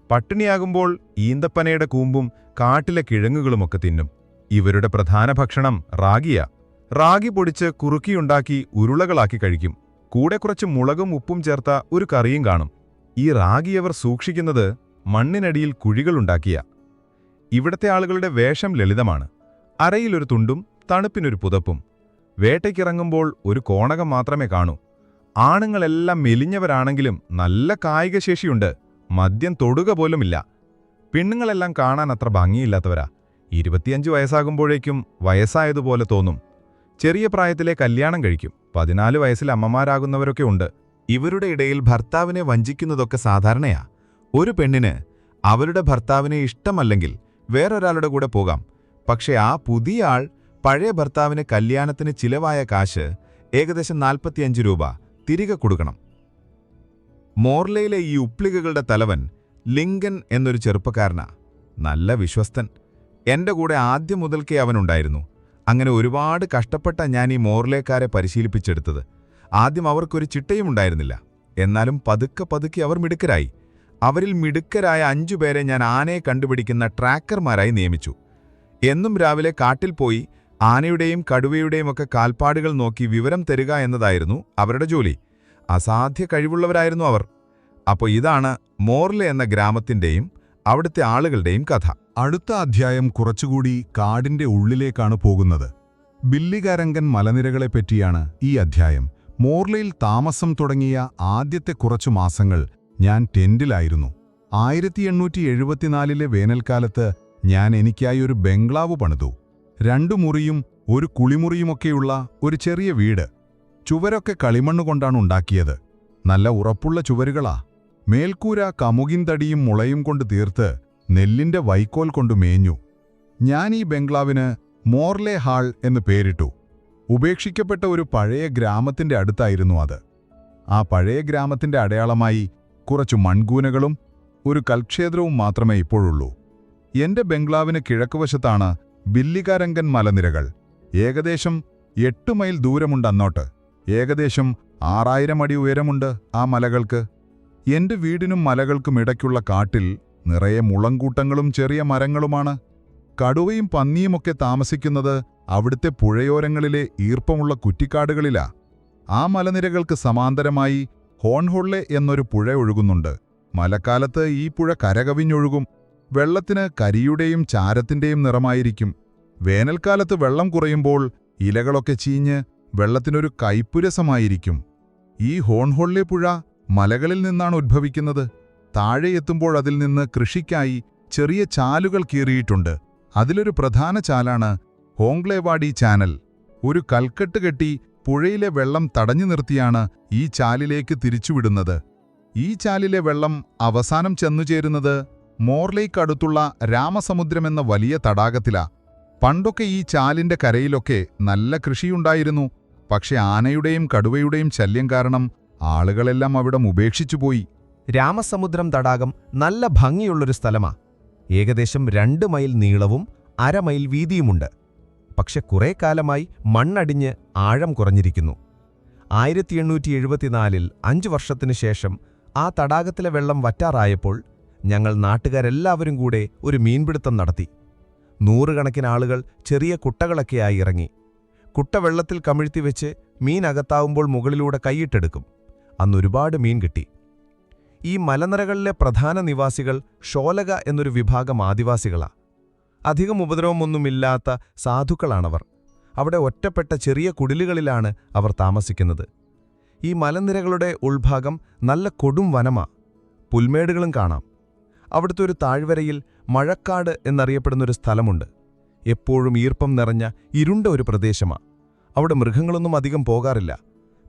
പട്ടിണിയാകുമ്പോൾ ഈന്തപ്പനയുടെ കൂമ്പും കാട്ടിലെ കിഴങ്ങുകളുമൊക്കെ തിന്നും. ഇവരുടെ പ്രധാന ഭക്ഷണം റാഗിയാ. റാഗി പൊടിച്ച് കുറുക്കിയുണ്ടാക്കി ഉരുളകളാക്കി കഴിക്കും. കൂടെ കുറച്ച് മുളകും ഉപ്പും ചേർത്ത ഒരു കറിയും കാണും. ഈ റാഗി അവർ സൂക്ഷിക്കുന്നത് മണ്ണിനടിയിൽ കുഴികളുണ്ടാക്കിയ. ഇവിടത്തെ ആളുകളുടെ വേഷം ലളിതമാണ്. അരയിലൊരു തുണ്ടും തണുപ്പിനൊരു പുതപ്പും. വേട്ടയ്ക്കിറങ്ങുമ്പോൾ ഒരു കോണകം മാത്രമേ കാണൂ. ആണുങ്ങളെല്ലാം മെലിഞ്ഞവരാണെങ്കിലും നല്ല കായികശേഷിയുണ്ട്. മദ്യം തൊടുക പോലുമില്ല. പെണ്ണുങ്ങളെല്ലാം കാണാൻ അത്ര ഭംഗിയില്ലാത്തവരാ. 25 വയസ്സാകുമ്പോഴേക്കും വയസ്സായതുപോലെ തോന്നും. ചെറിയ പ്രായത്തിലെ കല്യാണം കഴിക്കും. 14 വയസ്സിൽ അമ്മമാരാകുന്നവരൊക്കെ ഉണ്ട്. ഇവരുടെ ഇടയിൽ ഭർത്താവിനെ വഞ്ചിക്കുന്നതൊക്കെ സാധാരണയാ. ഒരു പെണ്ണിന് അവരുടെ ഭർത്താവിനെ ഇഷ്ടമല്ലെങ്കിൽ വേറൊരാളുടെ കൂടെ പോകാം. പക്ഷെ ആ പുതിയ ആൾ പഴയ ഭർത്താവിന് കല്യാണത്തിന് ചിലവായ കാശ് ഏകദേശം 45 രൂപ തിരികെ കൊടുക്കണം. മോർലയിലെ ഈ ഉപ്ലികകളുടെ തലവൻ ലിങ്കൻ എന്നൊരു ചെറുപ്പക്കാരനാ. നല്ല വിശ്വസ്തൻ. എന്റെ കൂടെ ആദ്യം മുതൽക്കേ അവനുണ്ടായിരുന്നു. അങ്ങനെ ഒരുപാട് കഷ്ടപ്പെട്ട ഞാൻ ഈ മോർലേക്കാരെ പരിശീലിപ്പിച്ചെടുത്തത്. ആദ്യം അവർക്കൊരു ചിട്ടയും ഉണ്ടായിരുന്നില്ല. എന്നാലും പതുക്കെ പതുക്കെ അവർ മിടുക്കരായി. അവരിൽ മിടുക്കരായ 5 പേരെ ഞാൻ ആനയെ കണ്ടുപിടിക്കുന്ന ട്രാക്കർമാരായി നിയമിച്ചു. എന്നും രാവിലെ കാട്ടിൽ പോയി ആനയുടെയും കടുവയുടെയും ഒക്കെ കാൽപ്പാടുകൾ നോക്കി വിവരം തരിക എന്നതായിരുന്നു അവരുടെ ജോലി. അസാധ്യ കഴിവുള്ളവരായിരുന്നു അവർ. അപ്പോൾ ഇതാണ് മോർലെ എന്ന ഗ്രാമത്തിന്റെയും അവിടുത്തെ ആളുകളുടെയും കഥ. അടുത്ത അധ്യായം കുറച്ചുകൂടി കാടിന്റെ ഉള്ളിലേക്കാണ് പോകുന്നത്. ബില്ലികാരങ്കൻ മലനിരകളെപ്പറ്റിയാണ് ഈ അധ്യായം. മോർലയിൽ താമസം തുടങ്ങിയ ആദ്യത്തെ കുറച്ചു മാസങ്ങൾ ഞാൻ ടെന്റിലായിരുന്നു. 1874 വേനൽക്കാലത്ത് ഞാൻ എനിക്കായി ഒരു ബംഗ്ലാവ് പണിതു. 2 മുറിയും ഒരു കുളിമുറിയുമൊക്കെയുള്ള ഒരു ചെറിയ വീട്. ചുവരൊക്കെ കളിമണ്ണ് കൊണ്ടാണ് ഉണ്ടാക്കിയത്. നല്ല ഉറപ്പുള്ള ചുവരുകളാ. മേൽക്കൂര കമുകിൻ തടിയും മുളയും കൊണ്ട് തീർത്ത് നെല്ലിന്റെ വൈക്കോൽ കൊണ്ടു മേഞ്ഞു. ഞാൻ ഈ ബംഗ്ലാവിന് മോർലെ ഹാൾ എന്ന് പേരിട്ടു. ഉപേക്ഷിക്കപ്പെട്ട ഒരു പഴയ ഗ്രാമത്തിന്റെ അടുത്തായിരുന്നു അത്. ആ പഴയ ഗ്രാമത്തിന്റെ അടയാളമായി കുറച്ചു മൺകൂനകളും ഒരു കൽക്ഷേത്രവും മാത്രമേ ഇപ്പോഴുള്ളൂ. എന്റെ ബംഗ്ലാവിന് കിഴക്കുവശത്താണ് ബില്ലികാരങ്കൻ മലനിരകൾ. ഏകദേശം 8 മൈൽ ദൂരമുണ്ട് അന്നോട്ട്. ഏകദേശം 6000 അടി ഉയരമുണ്ട് ആ മലകൾക്ക്. എന്റെ വീടിനും മലകൾക്കും ഇടയ്ക്കുള്ള കാട്ടിൽ നിറയെ മുളങ്കൂട്ടങ്ങളും ചെറിയ മരങ്ങളുമാണ്. കടുവയും പന്നിയുമൊക്കെ താമസിക്കുന്നത് അവിടുത്തെ പുഴയോരങ്ങളിലെ ഈർപ്പമുള്ള കുറ്റിക്കാടുകളിലാ. ആ മലനിരകൾക്ക് സമാന്തരമായി ഹോൺഹൊള്ളെ എന്നൊരു പുഴ ഒഴുകുന്നുണ്ട്. മഴക്കാലത്ത് ഈ പുഴ കരകവിഞ്ഞൊഴുകും. വെള്ളത്തിന് കരിയുടെയും ചാരത്തിന്റെയും നിറമായിരിക്കും. വേനൽക്കാലത്ത് വെള്ളം കുറയുമ്പോൾ ഇലകളൊക്കെ ചീഞ്ഞ് വെള്ളത്തിനൊരു കയ്പുരസമായിരിക്കും. ഈ ഹോൺഹൊള്ളെ പുഴ മലകളിൽ നിന്നാണ് ഉദ്ഭവിക്കുന്നത്. താഴെ എത്തുമ്പോൾ അതിൽ നിന്ന് കൃഷിക്കായി ചെറിയ ചാലുകൾ കീറിയിട്ടുണ്ട്. അതിലൊരു പ്രധാന ചാലാണ് ഹോങ്ക്ലേവാഡി ചാനൽ. ഒരു കൽക്കെട്ട് കെട്ടി പുഴയിലെ വെള്ളം തടഞ്ഞു നിർത്തിയാണ് ഈ ചാലിലേക്ക് തിരിച്ചുവിടുന്നത്. ഈ ചാലിലെ വെള്ളം അവസാനം ചെന്നുചേരുന്നത് മോർലേക്കടുത്തുള്ള രാമസമുദ്രമെന്ന വലിയ തടാകത്തിലാ. പണ്ടൊക്കെ ഈ ചാലിന്റെ കരയിലൊക്കെ നല്ല കൃഷിയുണ്ടായിരുന്നു. പക്ഷെ ആനയുടെയും കടുവയുടെയും ശല്യം കാരണം ആളുകളെല്ലാം അവിടം ഉപേക്ഷിച്ചുപോയി. രാമസമുദ്രം തടാകം നല്ല ഭംഗിയുള്ളൊരു സ്ഥലമാ. ഏകദേശം 2 മൈൽ നീളവും 1/2 മൈൽ വീതിയുമുണ്ട്. പക്ഷെ കുറേ കാലമായി മണ്ണടിഞ്ഞ് ആഴം കുറഞ്ഞിരിക്കുന്നു. 1874 5 വർഷത്തിനു ശേഷം ആ തടാകത്തിലെ വെള്ളം വറ്റാറായപ്പോൾ ഞങ്ങൾ നാട്ടുകാരെല്ലാവരും കൂടെ ഒരു മീൻപിടുത്തം നടത്തി. നൂറുകണക്കിന് ആളുകൾ ചെറിയ കുട്ടകളൊക്കെയായി ഇറങ്ങി. കുട്ട വെള്ളത്തിൽ കമിഴ്ത്തിവെച്ച് മീൻ അകത്താവുമ്പോൾ മുകളിലൂടെ കൈയിട്ടെടുക്കും. അന്നൊരുപാട് മീൻ കിട്ടി. ഈ മലനിരകളിലെ പ്രധാന നിവാസികൾ ഷോലക എന്നൊരു വിഭാഗം ആദിവാസികളാ. അധികം ഉപദ്രവമൊന്നുമില്ലാത്ത സാധുക്കളാണവർ. അവിടെ ഒറ്റപ്പെട്ട ചെറിയ കുടിലുകളിലാണ് അവർ താമസിക്കുന്നത്. ഈ മലനിരകളുടെ ഉൾഭാഗം നല്ല കൊടും വനമാ. പുൽമേടുകളും കാണാം. അവിടുത്തെ ഒരു താഴ്വരയിൽ മഴക്കാട് എന്നറിയപ്പെടുന്നൊരു സ്ഥലമുണ്ട്. എപ്പോഴും ഈർപ്പം നിറഞ്ഞ ഇരുണ്ട ഒരു പ്രദേശമാ. അവിടെ മൃഗങ്ങളൊന്നും അധികം പോകാറില്ല,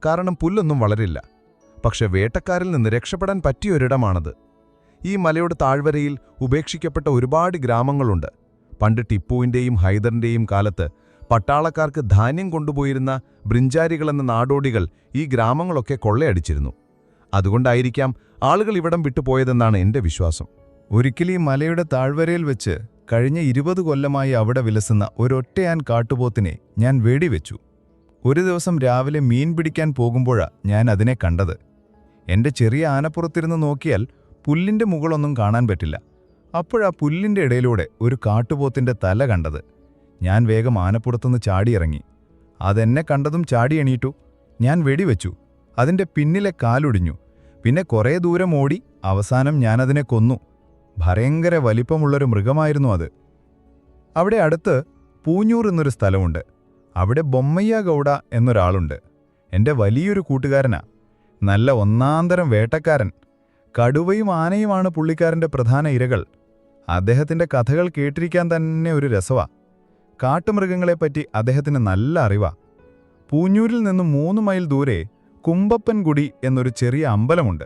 കാരണം പുല്ലൊന്നും വളരില്ല. പക്ഷെ വേട്ടക്കാരിൽ നിന്ന് രക്ഷപ്പെടാൻ പറ്റിയൊരിടമാണത്. ഈ മലയുടെ താഴ്വരയിൽ ഉപേക്ഷിക്കപ്പെട്ട ഒരുപാട് ഗ്രാമങ്ങളുണ്ട്. പണ്ട് ടിപ്പുവിൻ്റെയും ഹൈദറിൻ്റെയും കാലത്ത് പട്ടാളക്കാർക്ക് ധാന്യം കൊണ്ടുപോയിരുന്ന ബ്രിഞ്ചാരികളെന്ന നാടോടികൾ ഈ ഗ്രാമങ്ങളൊക്കെ കൊള്ളയടിച്ചിരുന്നു. അതുകൊണ്ടായിരിക്കാം ആളുകൾ ഇവിടം വിട്ടുപോയതെന്നാണ് എൻ്റെ വിശ്വാസം. ഒരിക്കൽ ഈ മലയുടെ താഴ്വരയിൽ വെച്ച് കഴിഞ്ഞ 20 കൊല്ലമായി അവിടെ വിലസുന്ന ഒരൊറ്റയാൻ കാട്ടുപോത്തിനെ ഞാൻ വെടിവെച്ചു. ഒരു ദിവസം രാവിലെ മീൻ പിടിക്കാൻ പോകുമ്പോഴാ ഞാൻ അതിനെ കണ്ടത്. എൻ്റെ ചെറിയ ആനപ്പുറത്തിരുന്ന് നോക്കിയാൽ പുല്ലിൻ്റെ മുകളൊന്നും കാണാൻ പറ്റില്ല. അപ്പോഴാ പുല്ലിൻ്റെ ഇടയിലൂടെ ഒരു കാട്ടുപോത്തിൻ്റെ തല കണ്ടത്. ഞാൻ വേഗം ആനപ്പുറത്തുനിന്ന് ചാടിയിറങ്ങി. അതെന്നെ കണ്ടതും ചാടി എണീറ്റു. ഞാൻ വെടിവെച്ചു. അതിൻ്റെ പിന്നിലെ കാലൊടിഞ്ഞു. പിന്നെ കുറേ ദൂരം ഓടി അവസാനം ഞാനതിനെ കൊന്നു. ഭയങ്കര വലിപ്പമുള്ളൊരു മൃഗമായിരുന്നു അത്. അവിടെ അടുത്ത് പൂഞ്ഞൂർ എന്നൊരു സ്ഥലമുണ്ട്. അവിടെ ബൊമ്മയ്യ ഗൗഡ എന്നൊരാളുണ്ട്. എൻ്റെ വലിയൊരു കൂട്ടുകാരനാ. നല്ല ഒന്നാന്തരം വേട്ടക്കാരൻ. കടുവയും ആനയുമാണ് പുള്ളിക്കാരൻ്റെ പ്രധാന ഇരകൾ. അദ്ദേഹത്തിൻ്റെ കഥകൾ കേട്ടിരിക്കാൻ തന്നെ ഒരു രസവാ. കാട്ടുമൃഗങ്ങളെപ്പറ്റി അദ്ദേഹത്തിന് നല്ല അറിവാ. പൂഞ്ഞൂരിൽ നിന്ന് 3 മൈൽ ദൂരെ കുമ്പപ്പൻകുടി എന്നൊരു ചെറിയ അമ്പലമുണ്ട്.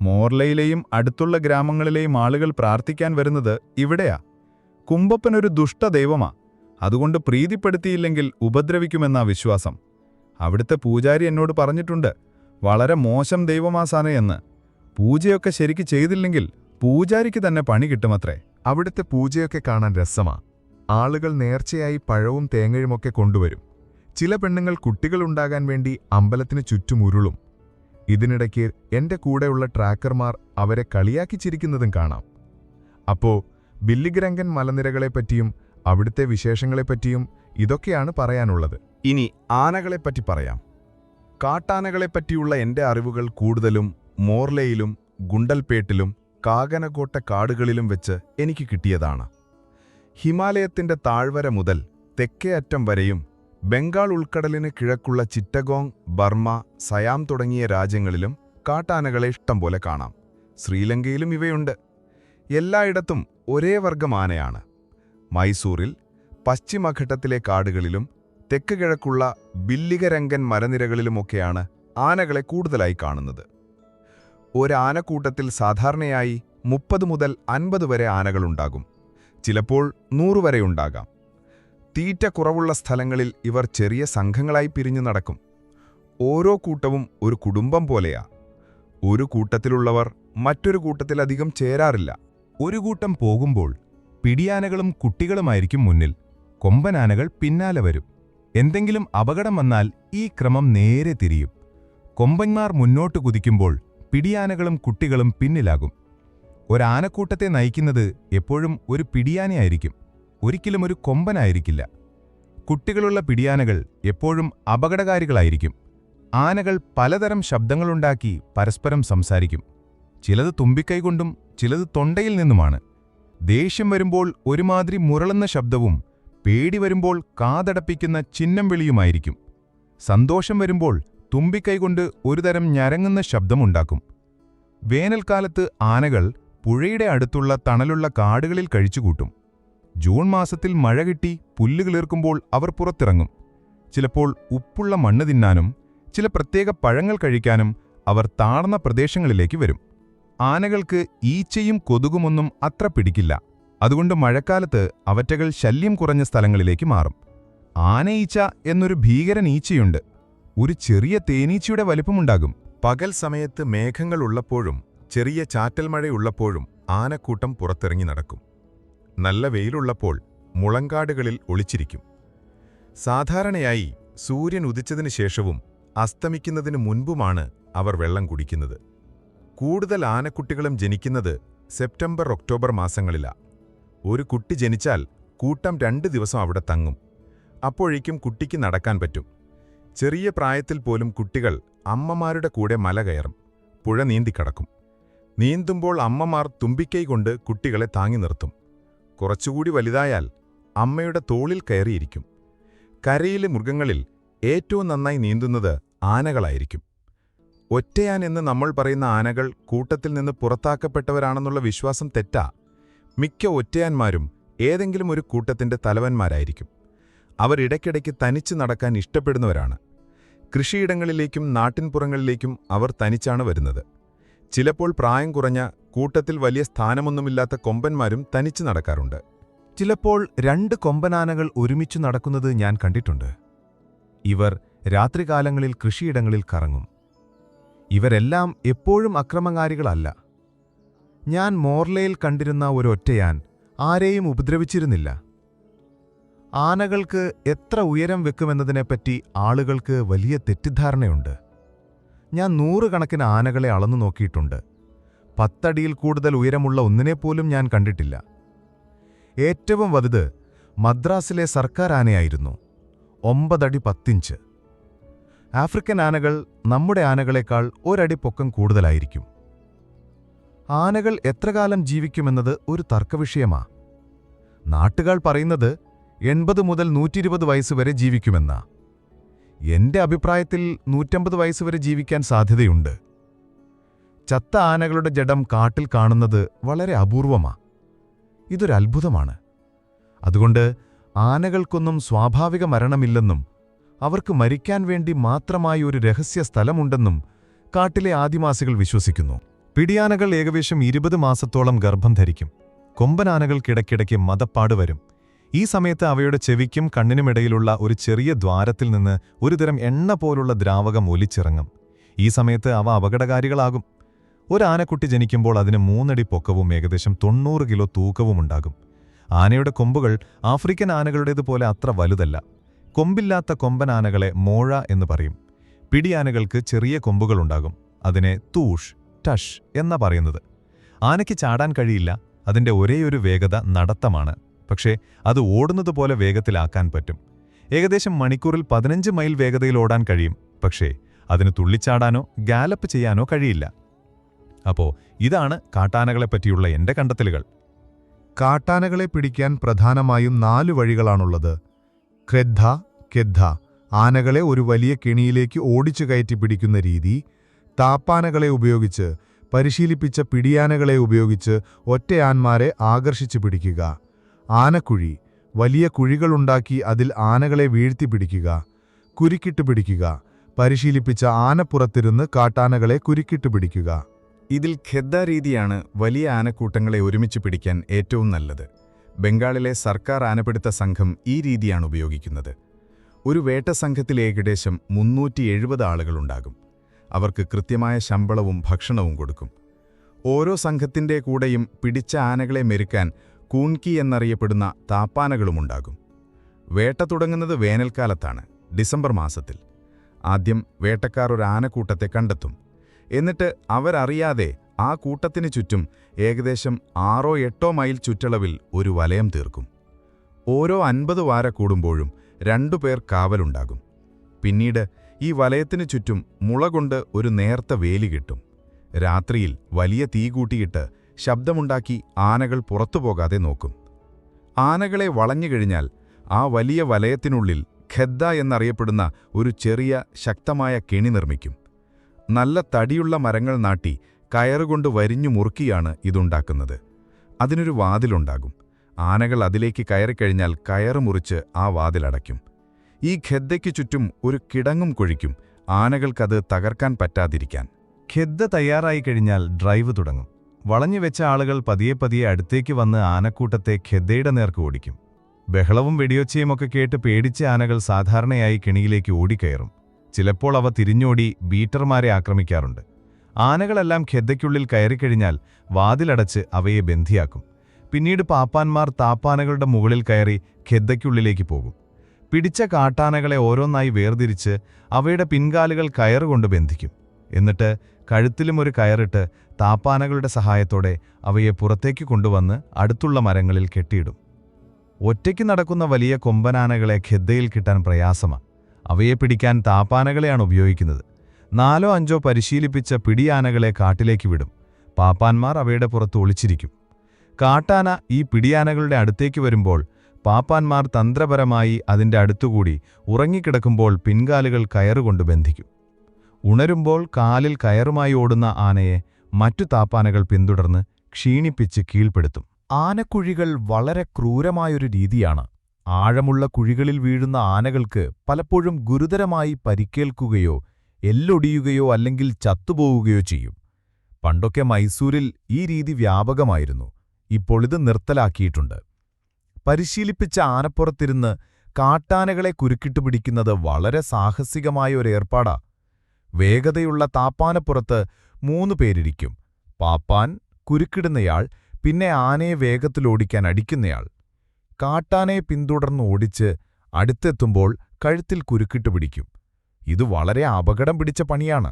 മോർലയിലെയും അടുത്തുള്ള ഗ്രാമങ്ങളിലെയും ആളുകൾ പ്രാർത്ഥിക്കാൻ വരുന്നത് ഇവിടെയാ. കുമ്പപ്പൻ ഒരു ദുഷ്ടദൈവമാ. അതുകൊണ്ട് പ്രീതിപ്പെടുത്തിയില്ലെങ്കിൽ ഉപദ്രവിക്കുമെന്നാ വിശ്വാസം. അവിടുത്തെ പൂജാരി എന്നോട് പറഞ്ഞിട്ടുണ്ട്, വളരെ മോശം ദൈവമാസാണ്. പൂജയൊക്കെ ശരിക്ക് ചെയ്തില്ലെങ്കിൽ പൂജാരിക്ക് തന്നെ പണി കിട്ടുമത്രേ. അവിടുത്തെ പൂജയൊക്കെ കാണാൻ രസമാ. ആളുകൾ നേർച്ചയായി പഴവും തേങ്ങയുമൊക്കെ കൊണ്ടുവരും. ചില പെണ്ണുങ്ങൾ കുട്ടികളുണ്ടാകാൻ വേണ്ടി അമ്പലത്തിന് ചുറ്റും ഉരുളും. ഇതിനിടയ്ക്ക് എന്റെ കൂടെയുള്ള ട്രാക്കർമാർ അവരെ കളിയാക്കി ചിരിക്കുന്നതും കാണാം. അപ്പോ ബില്ലിഗ്രങ്കൻ മലനിരകളെപ്പറ്റിയും അവിടുത്തെ വിശേഷങ്ങളെപ്പറ്റിയും ഇതൊക്കെയാണ് പറയാനുള്ളത്. ഇനി ആനകളെപ്പറ്റി പറയാം. കാട്ടാനകളെപ്പറ്റിയുള്ള എൻ്റെ അറിവുകൾ കൂടുതലും മോർലയിലും ഗുണ്ടൽപേട്ടിലും കാകനകോട്ട കാടുകളിലും വെച്ച് എനിക്ക് കിട്ടിയതാണ്. ഹിമാലയത്തിൻ്റെ താഴ്വര മുതൽ തെക്കേ അറ്റം വരെയും ബംഗാൾ ഉൾക്കടലിന് കിഴക്കുള്ള ചിറ്റഗോങ്, ബർമ്മ, സയാം തുടങ്ങിയ രാജ്യങ്ങളിലും കാട്ടാനകളെ ഇഷ്ടം പോലെ കാണാം. ശ്രീലങ്കയിലും ഇവയുണ്ട്. എല്ലായിടത്തും ഒരേ വർഗം ആനയാണ്. മൈസൂറിൽ പശ്ചിമഘട്ടത്തിലെ കാടുകളിലും തെക്ക് കിഴക്കുള്ള ബില്ലിഗരങ്കൻ മലനിരകളിലുമൊക്കെയാണ് ആനകളെ കൂടുതലായി കാണുന്നത്. ഒരാനക്കൂട്ടത്തിൽ സാധാരണയായി 30 മുതൽ 50 വരെ ആനകളുണ്ടാകും. ചിലപ്പോൾ 100 വരെ ഉണ്ടാകാം. തീറ്റ കുറവുള്ള സ്ഥലങ്ങളിൽ ഇവർ ചെറിയ സംഘങ്ങളായി പിരിഞ്ഞു നടക്കും. ഓരോ കൂട്ടവും ഒരു കുടുംബം പോലെയാ. ഒരു കൂട്ടത്തിലുള്ളവർ മറ്റൊരു കൂട്ടത്തിലധികം ചേരാറില്ല. ഒരു കൂട്ടം പോകുമ്പോൾ പിടിയാനകളും കുട്ടികളുമായിരിക്കും മുന്നിൽ. കൊമ്പനാനകൾ പിന്നാലെ വരും. എന്തെങ്കിലും അപകടം വന്നാൽ ഈ ക്രമം നേരെ തിരിയും. കൊമ്പന്മാർ മുന്നോട്ട് കുതിക്കുമ്പോൾ പിടിയാനകളും കുട്ടികളും പിന്നിലാകും. ഒരാനക്കൂട്ടത്തെ നയിക്കുന്നത് എപ്പോഴും ഒരു പിടിയാനയായിരിക്കും, ഒരിക്കലും ഒരു കൊമ്പനായിരിക്കില്ല. കുട്ടികളുള്ള പിടിയാനകൾ എപ്പോഴും അപകടകാരികളായിരിക്കും. ആനകൾ പലതരം ശബ്ദങ്ങളുണ്ടാക്കി പരസ്പരം സംസാരിക്കും. ചിലത് തുമ്പിക്കൈകൊണ്ടും ചിലത് തൊണ്ടയിൽ നിന്നുമാണ്. ദേഷ്യം വരുമ്പോൾ ഒരുമാതിരി മുരളുന്ന ശബ്ദവും പേടി വരുമ്പോൾ കാതടപ്പിക്കുന്ന ചിഹ്നം വിളിയുമായിരിക്കും. സന്തോഷം വരുമ്പോൾ തുമ്പിക്കൈകൊണ്ട് ഒരുതരം ഞരങ്ങുന്ന ശബ്ദമുണ്ടാക്കും. വേനൽക്കാലത്ത് ആനകൾ പുഴയുടെ അടുത്തുള്ള തണലുള്ള കാടുകളിൽ കഴിച്ചുകൂട്ടും. ജൂൺ മാസത്തിൽ മഴ കിട്ടി പുല്ലുകിളിർക്കുമ്പോൾ അവർ പുറത്തിറങ്ങും. ചിലപ്പോൾ ഉപ്പുള്ള മണ്ണ് തിന്നാനും ചില പ്രത്യേക പഴങ്ങൾ കഴിക്കാനും അവർ താഴ്ന്ന പ്രദേശങ്ങളിലേക്ക് വരും. ആനകൾക്ക് ഈച്ചയും കൊതുകുമൊന്നും അത്ര പിടിക്കില്ല. അതുകൊണ്ട് മഴക്കാലത്ത് അവറ്റകൾ ശല്യം കുറഞ്ഞ സ്ഥലങ്ങളിലേക്ക് മാറും. ആനയീച്ച എന്നൊരു ഭീകരൻ ഈച്ചയുണ്ട്. ഒരു ചെറിയ തേനീച്ചയുടെ വലിപ്പമുണ്ടാകും. പകൽ സമയത്ത് മേഘങ്ങളുള്ളപ്പോഴും ചെറിയ ചാറ്റൽ മഴയുള്ളപ്പോഴും ആനക്കൂട്ടം പുറത്തിറങ്ങി നടക്കും. നല്ല വെയിലുള്ളപ്പോൾ മുളങ്കാടുകളിൽ ഒളിച്ചിരിക്കും. സാധാരണയായി സൂര്യൻ ഉദിച്ചതിനു ശേഷവും അസ്തമിക്കുന്നതിനു മുൻപുമാണ് അവർ വെള്ളം കുടിക്കുന്നത്. കൂടുതൽ ആനക്കുട്ടികളും ജനിക്കുന്നത് സെപ്റ്റംബർ ഒക്ടോബർ മാസങ്ങളിലാ. ഒരു കുട്ടി ജനിച്ചാൽ കൂട്ടം 2 ദിവസം അവിടെ തങ്ങും. അപ്പോഴേക്കും കുട്ടിക്ക് നടക്കാൻ പറ്റും. ചെറിയ പ്രായത്തിൽ പോലും കുട്ടികൾ അമ്മമാരുടെ കൂടെ മല കയറും, പുഴ നീന്തിക്കടക്കും. നീന്തുമ്പോൾ അമ്മമാർ തുമ്പിക്കൈ കൊണ്ട് കുട്ടികളെ താങ്ങി നിർത്തും. കുറച്ചുകൂടി വലുതായാൽ അമ്മയുടെ തോളിൽ കയറിയിരിക്കും. കരയിലെ മൃഗങ്ങളിൽ ഏറ്റവും നന്നായി നീന്തുന്നത് ആനകളായിരിക്കും. ഒറ്റയാൻ എന്ന് നമ്മൾ പറയുന്ന ആനകൾ കൂട്ടത്തിൽ നിന്ന് പുറത്താക്കപ്പെട്ടവരാണെന്നുള്ള വിശ്വാസം തെറ്റാ. മിക്ക ഒറ്റയാന്മാരും ഏതെങ്കിലും ഒരു കൂട്ടത്തിന്റെ തലവന്മാരായിരിക്കും. അവർ ഇടയ്ക്കിടയ്ക്ക് തനിച്ച് നടക്കാൻ ഇഷ്ടപ്പെടുന്നവരാണ്. കൃഷിയിടങ്ങളിലേക്കും നാട്ടിൻപുറങ്ങളിലേക്കും അവർ തനിച്ചാണ് വരുന്നത്. ചിലപ്പോൾ പ്രായം കുറഞ്ഞ, കൂട്ടത്തിൽ വലിയ സ്ഥാനമൊന്നുമില്ലാത്ത കൊമ്പന്മാരും തനിച്ച് നടക്കാറുണ്ട്. ചിലപ്പോൾ 2 കൊമ്പനാനകൾ ഒരുമിച്ചു നടക്കുന്നത് ഞാൻ കണ്ടിട്ടുണ്ട്. ഇവർ രാത്രികാലങ്ങളിൽ കൃഷിയിടങ്ങളിൽ കറങ്ങും. ഇവരെല്ലാം എപ്പോഴും അക്രമകാരികളല്ല. ഞാൻ മോർലയിൽ കണ്ടിരുന്ന ഒരൊറ്റയാൻ ആരെയും ഉപദ്രവിച്ചിരുന്നില്ല. ആനകൾക്ക് എത്ര ഉയരം വെക്കുമെന്നതിനെപ്പറ്റി ആളുകൾക്ക് വലിയ തെറ്റിദ്ധാരണയുണ്ട്. ഞാൻ 100 കണക്കിന് ആനകളെ അളന്നു നോക്കിയിട്ടുണ്ട്. 10 അടിയിൽ കൂടുതൽ ഉയരമുള്ള ഒന്നിനെപ്പോലും ഞാൻ കണ്ടിട്ടില്ല. ഏറ്റവും വലുത് മദ്രാസിലെ സർക്കാർ ആനയായിരുന്നു, 9 അടി 10 ഇഞ്ച്. ആഫ്രിക്കൻ ആനകൾ നമ്മുടെ ആനകളെക്കാൾ 1 അടി പൊക്കം കൂടുതലായിരിക്കും. ആനകൾ എത്രകാലം ജീവിക്കുമെന്നത് ഒരു തർക്കവിഷയമാ. നാട്ടുകാർ പറയുന്നത് 80 മുതൽ 120 വയസ്സുവരെ ജീവിക്കുമെന്നാ. എന്റെ അഭിപ്രായത്തിൽ 150 വയസ്സുവരെ ജീവിക്കാൻ സാധ്യതയുണ്ട്. ചത്ത ആനകളുടെ ജഡം കാട്ടിൽ കാണുന്നത് വളരെ അപൂർവമാ. ഇതൊരു അത്ഭുതമാണ്. അതുകൊണ്ട് ആനകൾക്കൊന്നും സ്വാഭാവിക മരണമില്ലെന്നും അവർക്ക് മരിക്കാൻ വേണ്ടി മാത്രമായി ഒരു രഹസ്യ സ്ഥലമുണ്ടെന്നും കാട്ടിലെ ആദിവാസികൾ വിശ്വസിക്കുന്നു. പിടിയാനകൾ ഏകദേശം 20 മാസത്തോളം ഗർഭം ധരിക്കും. കൊമ്പനാനകൾക്കിടയ്ക്കിടയ്ക്ക് മദപ്പാട് വരും. ഈ സമയത്ത് അവയുടെ ചെവിക്കും കണ്ണിനുമിടയിലുള്ള ഒരു ചെറിയ ദ്വാരത്തിൽ നിന്ന് ഒരുതരം എണ്ണ പോലുള്ള ദ്രാവകം ഒലിച്ചിറങ്ങും. ഈ സമയത്ത് അവ അപകടകാരികളാകും. ഒരു ആനക്കുട്ടി ജനിക്കുമ്പോൾ അതിന് 3 അടി പൊക്കവും ഏകദേശം 90 കിലോ തൂക്കവുമുണ്ടാകും. ആനയുടെ കൊമ്പുകൾ ആഫ്രിക്കൻ ആനകളുടേതുപോലെ അത്ര വലുതല്ല. കൊമ്പില്ലാത്ത കൊമ്പനാനകളെ മോഴ എന്ന് പറയും. പിടിയാനകൾക്ക് ചെറിയ കൊമ്പുകളുണ്ടാകും. അതിനെ തൂഷ്, ടഷ് എന്നാ പറയുന്നത്. ആനയ്ക്ക് ചാടാൻ കഴിയില്ല. അതിന്റെ ഒരേയൊരു വേഗത നടത്തമാണ്. പക്ഷേ അത് ഓടുന്നതുപോലെ വേഗത്തിലാക്കാൻ പറ്റും. ഏകദേശം മണിക്കൂറിൽ 15 മൈൽ വേഗതയിൽ ഓടാൻ കഴിയും. പക്ഷേ അതിന് തുള്ളിച്ചാടാനോ ഗാലപ്പ് ചെയ്യാനോ കഴിയില്ല. അപ്പോ ഇതാണ് കാട്ടാനകളെപ്പറ്റിയുള്ള എന്റെ കണ്ടെത്തലുകൾ. കാട്ടാനകളെ പിടിക്കാൻ പ്രധാനമായും 4 വഴികളാണുള്ളത്. ക്രെദ്ധ, കെദ്ധ, ആനകളെ ഒരു വലിയ കെണിയിലേക്ക് ഓടിച്ചു കയറ്റി പിടിക്കുന്ന രീതി. താപ്പാനകളെ ഉപയോഗിച്ച്, പരിശീലിപ്പിച്ച പിടിയാനകളെ ഉപയോഗിച്ച് ഒറ്റയാന്മാരെ ആകർഷിച്ചു പിടിക്കുക. ആനക്കുഴി, വലിയ കുഴികളുണ്ടാക്കി അതിൽ ആനകളെ വീഴ്ത്തി പിടിക്കുക. കുരുക്കിട്ട് പിടിക്കുക, പരിശീലിപ്പിച്ച ആനപ്പുറത്തിരുന്ന് കാട്ടാനകളെ കുരുക്കിട്ട് പിടിക്കുക. ഇതിൽ ഖെദ്ദ രീതിയാണ് വലിയ ആനക്കൂട്ടങ്ങളെ ഒരുമിച്ച് പിടിക്കാൻ ഏറ്റവും നല്ലത്. ബംഗാളിലെ സർക്കാർ ആനപിടുത്ത സംഘം ഈ രീതിയാണ് ഉപയോഗിക്കുന്നത്. ഒരു വേട്ട സംഘത്തിൽ ഏകദേശം 370 ആളുകളുണ്ടാകും. അവർക്ക് കൃത്യമായ ശമ്പളവും ഭക്ഷണവും കൊടുക്കും. ഓരോ സംഘത്തിന്റെ കൂടെയും പിടിച്ച ആനകളെ മെരുക്കാൻ കൂൺകി എന്നറിയപ്പെടുന്ന താപ്പാനകളുമുണ്ടാകും. വേട്ട തുടങ്ങുന്നത് വേനൽക്കാലത്താണ്, ഡിസംബർ മാസത്തിൽ. ആദ്യം വേട്ടക്കാർ ഒരു ആനക്കൂട്ടത്തെ കണ്ടെത്തും. എന്നിട്ട് അവരറിയാതെ ആ കൂട്ടത്തിനു ചുറ്റും ഏകദേശം 6-8 മൈൽ ചുറ്റളവിൽ ഒരു വലയം തീർക്കും. ഓരോ 50 വാര കൂടുമ്പോഴും 2 പേർ കാവലുണ്ടാകും. പിന്നീട് ഈ വലയത്തിനു ചുറ്റും മുളകൊണ്ട് ഒരു നേർത്ത വേലി കിട്ടും. രാത്രിയിൽ വലിയ തീ കൂട്ടിയിട്ട് ശബ്ദമുണ്ടാക്കി ആനകൾ പുറത്തുപോകാതെ നോക്കും. ആനകളെ വളഞ്ഞുകഴിഞ്ഞാൽ ആ വലിയ വലയത്തിനുള്ളിൽ ഖെദ്ദ എന്നറിയപ്പെടുന്ന ഒരു ചെറിയ ശക്തമായ കെണി നിർമ്മിക്കും. നല്ല തടിയുള്ള മരങ്ങൾ നാട്ടി കയറുകൊണ്ട് വരിഞ്ഞു മുറുക്കിയാണ് ഇതുണ്ടാക്കുന്നത്. അതിനൊരു വാതിലുണ്ടാകും. ആനകൾ അതിലേക്ക് കയറിക്കഴിഞ്ഞാൽ കയറ് മുറിച്ച് ആ വാതിലടയ്ക്കും. ഈ ഖെദ്ദയ്ക്കു ചുറ്റും ഒരു കിടങ്ങും കൊഴിക്കും, ആനകൾക്കത് തകർക്കാൻ പറ്റാതിരിക്കാൻ. ഖെദ്ദ തയ്യാറായി കഴിഞ്ഞാൽ ഡ്രൈവ് തുടങ്ങും. വളഞ്ഞുവെച്ച ആളുകൾ പതിയെ പതിയെ അടുത്തേക്ക് വന്ന് ആനക്കൂട്ടത്തെ ഖെദ്ദയുടെ നേർക്ക് ഓടിക്കും. ബഹളവും വെടിയൊച്ചയുമൊക്കെ കേട്ട് പേടിച്ച ആനകൾ സാധാരണയായി കെണിയിലേക്ക് ഓടിക്കയറും. ചിലപ്പോൾ അവ തിരിഞ്ഞോടി ബീറ്റർമാരെ ആക്രമിക്കാറുണ്ട്. ആനകളെല്ലാം ഖെദ്ദയ്ക്കുള്ളിൽ കയറിക്കഴിഞ്ഞാൽ വാതിലടച്ച് അവയെ ബന്ധിയാക്കും. പിന്നീട് പാപ്പാന്മാർ താപ്പാനകളുടെ മുകളിൽ കയറി ഖെദ്ദയ്ക്കുള്ളിലേക്ക് പോകും. പിടിച്ച കാട്ടാനകളെ ഓരോന്നായി വേർതിരിച്ച് അവയുടെ പിൻകാലുകൾ കയറുകൊണ്ട് ബന്ധിക്കും. എന്നിട്ട് കഴുത്തിലും ഒരു കയറിട്ട് താപ്പാനകളുടെ സഹായത്തോടെ അവയെ പുറത്തേക്ക് കൊണ്ടുവന്ന് അടുത്തുള്ള മരങ്ങളിൽ കെട്ടിയിടും. ഒറ്റയ്ക്ക് നടക്കുന്ന വലിയ കൊമ്പനാനകളെ ഖെദ്ദയിൽ കിട്ടാൻ പ്രയാസമാണ്. അവയെ പിടിക്കാൻ താപ്പാനകളെയാണ് ഉപയോഗിക്കുന്നത്. 4 or 5 പരിശീലിപ്പിച്ച പിടിയാനകളെ കാട്ടിലേക്ക് വിടും. പാപ്പാന്മാർ അവയുടെ പുറത്ത് ഒളിച്ചിരിക്കും. കാട്ടാന ഈ പിടിയാനകളുടെ അടുത്തേക്ക് വരുമ്പോൾ പാപ്പാന്മാർ തന്ത്രപരമായി അതിൻ്റെ അടുത്തുകൂടി ഉറങ്ങിക്കിടക്കുമ്പോൾ പിൻകാലുകൾ കയറുകൊണ്ട് ബന്ധിക്കും. ഉണരുമ്പോൾ കാലിൽ കയറുമായി ഓടുന്ന ആനയെ മറ്റു താപ്പാനകൾ പിന്തുടർന്ന് ക്ഷീണിപ്പിച്ച് കീഴ്പ്പെടുത്തും. ആനക്കുഴികൾ വളരെ ക്രൂരമായൊരു രീതിയാണ്. ആഴമുള്ള കുഴികളിൽ വീഴുന്ന ആനകൾക്ക് പലപ്പോഴും ഗുരുതരമായി പരിക്കേൽക്കുകയോ എല്ലൊടിയുകയോ അല്ലെങ്കിൽ ചത്തുപോവുകയോ ചെയ്യും. പണ്ടൊക്കെ മൈസൂരിൽ ഈ രീതി വ്യാപകമായിരുന്നു. ഇപ്പോൾ ഇത് നിർത്തലാക്കിയിട്ടുണ്ട്. പരിശീലിപ്പിച്ച ആനപ്പുറത്തിരുന്ന് കാട്ടാനകളെ കുരുക്കിട്ടു പിടിക്കുന്നത് വളരെ സാഹസികമായ ഒരു ഏർപ്പാടാ. വേഗതയുള്ള താപ്പാനപ്പുറത്ത് 3 പേരിരിക്കും. പാപ്പാൻ, കുരുക്കിടുന്നയാൾ, പിന്നെ ആനയെ വേഗത്തിലോടിക്കാൻ അടിക്കുന്നയാൾ. കാട്ടാനയെ പിന്തുടർന്ന് ഓടിച്ച് അടുത്തെത്തുമ്പോൾ കഴുത്തിൽ കുരുക്കിട്ടു പിടിക്കും. ഇത് വളരെ അപകടം പിടിച്ച പണിയാണ്.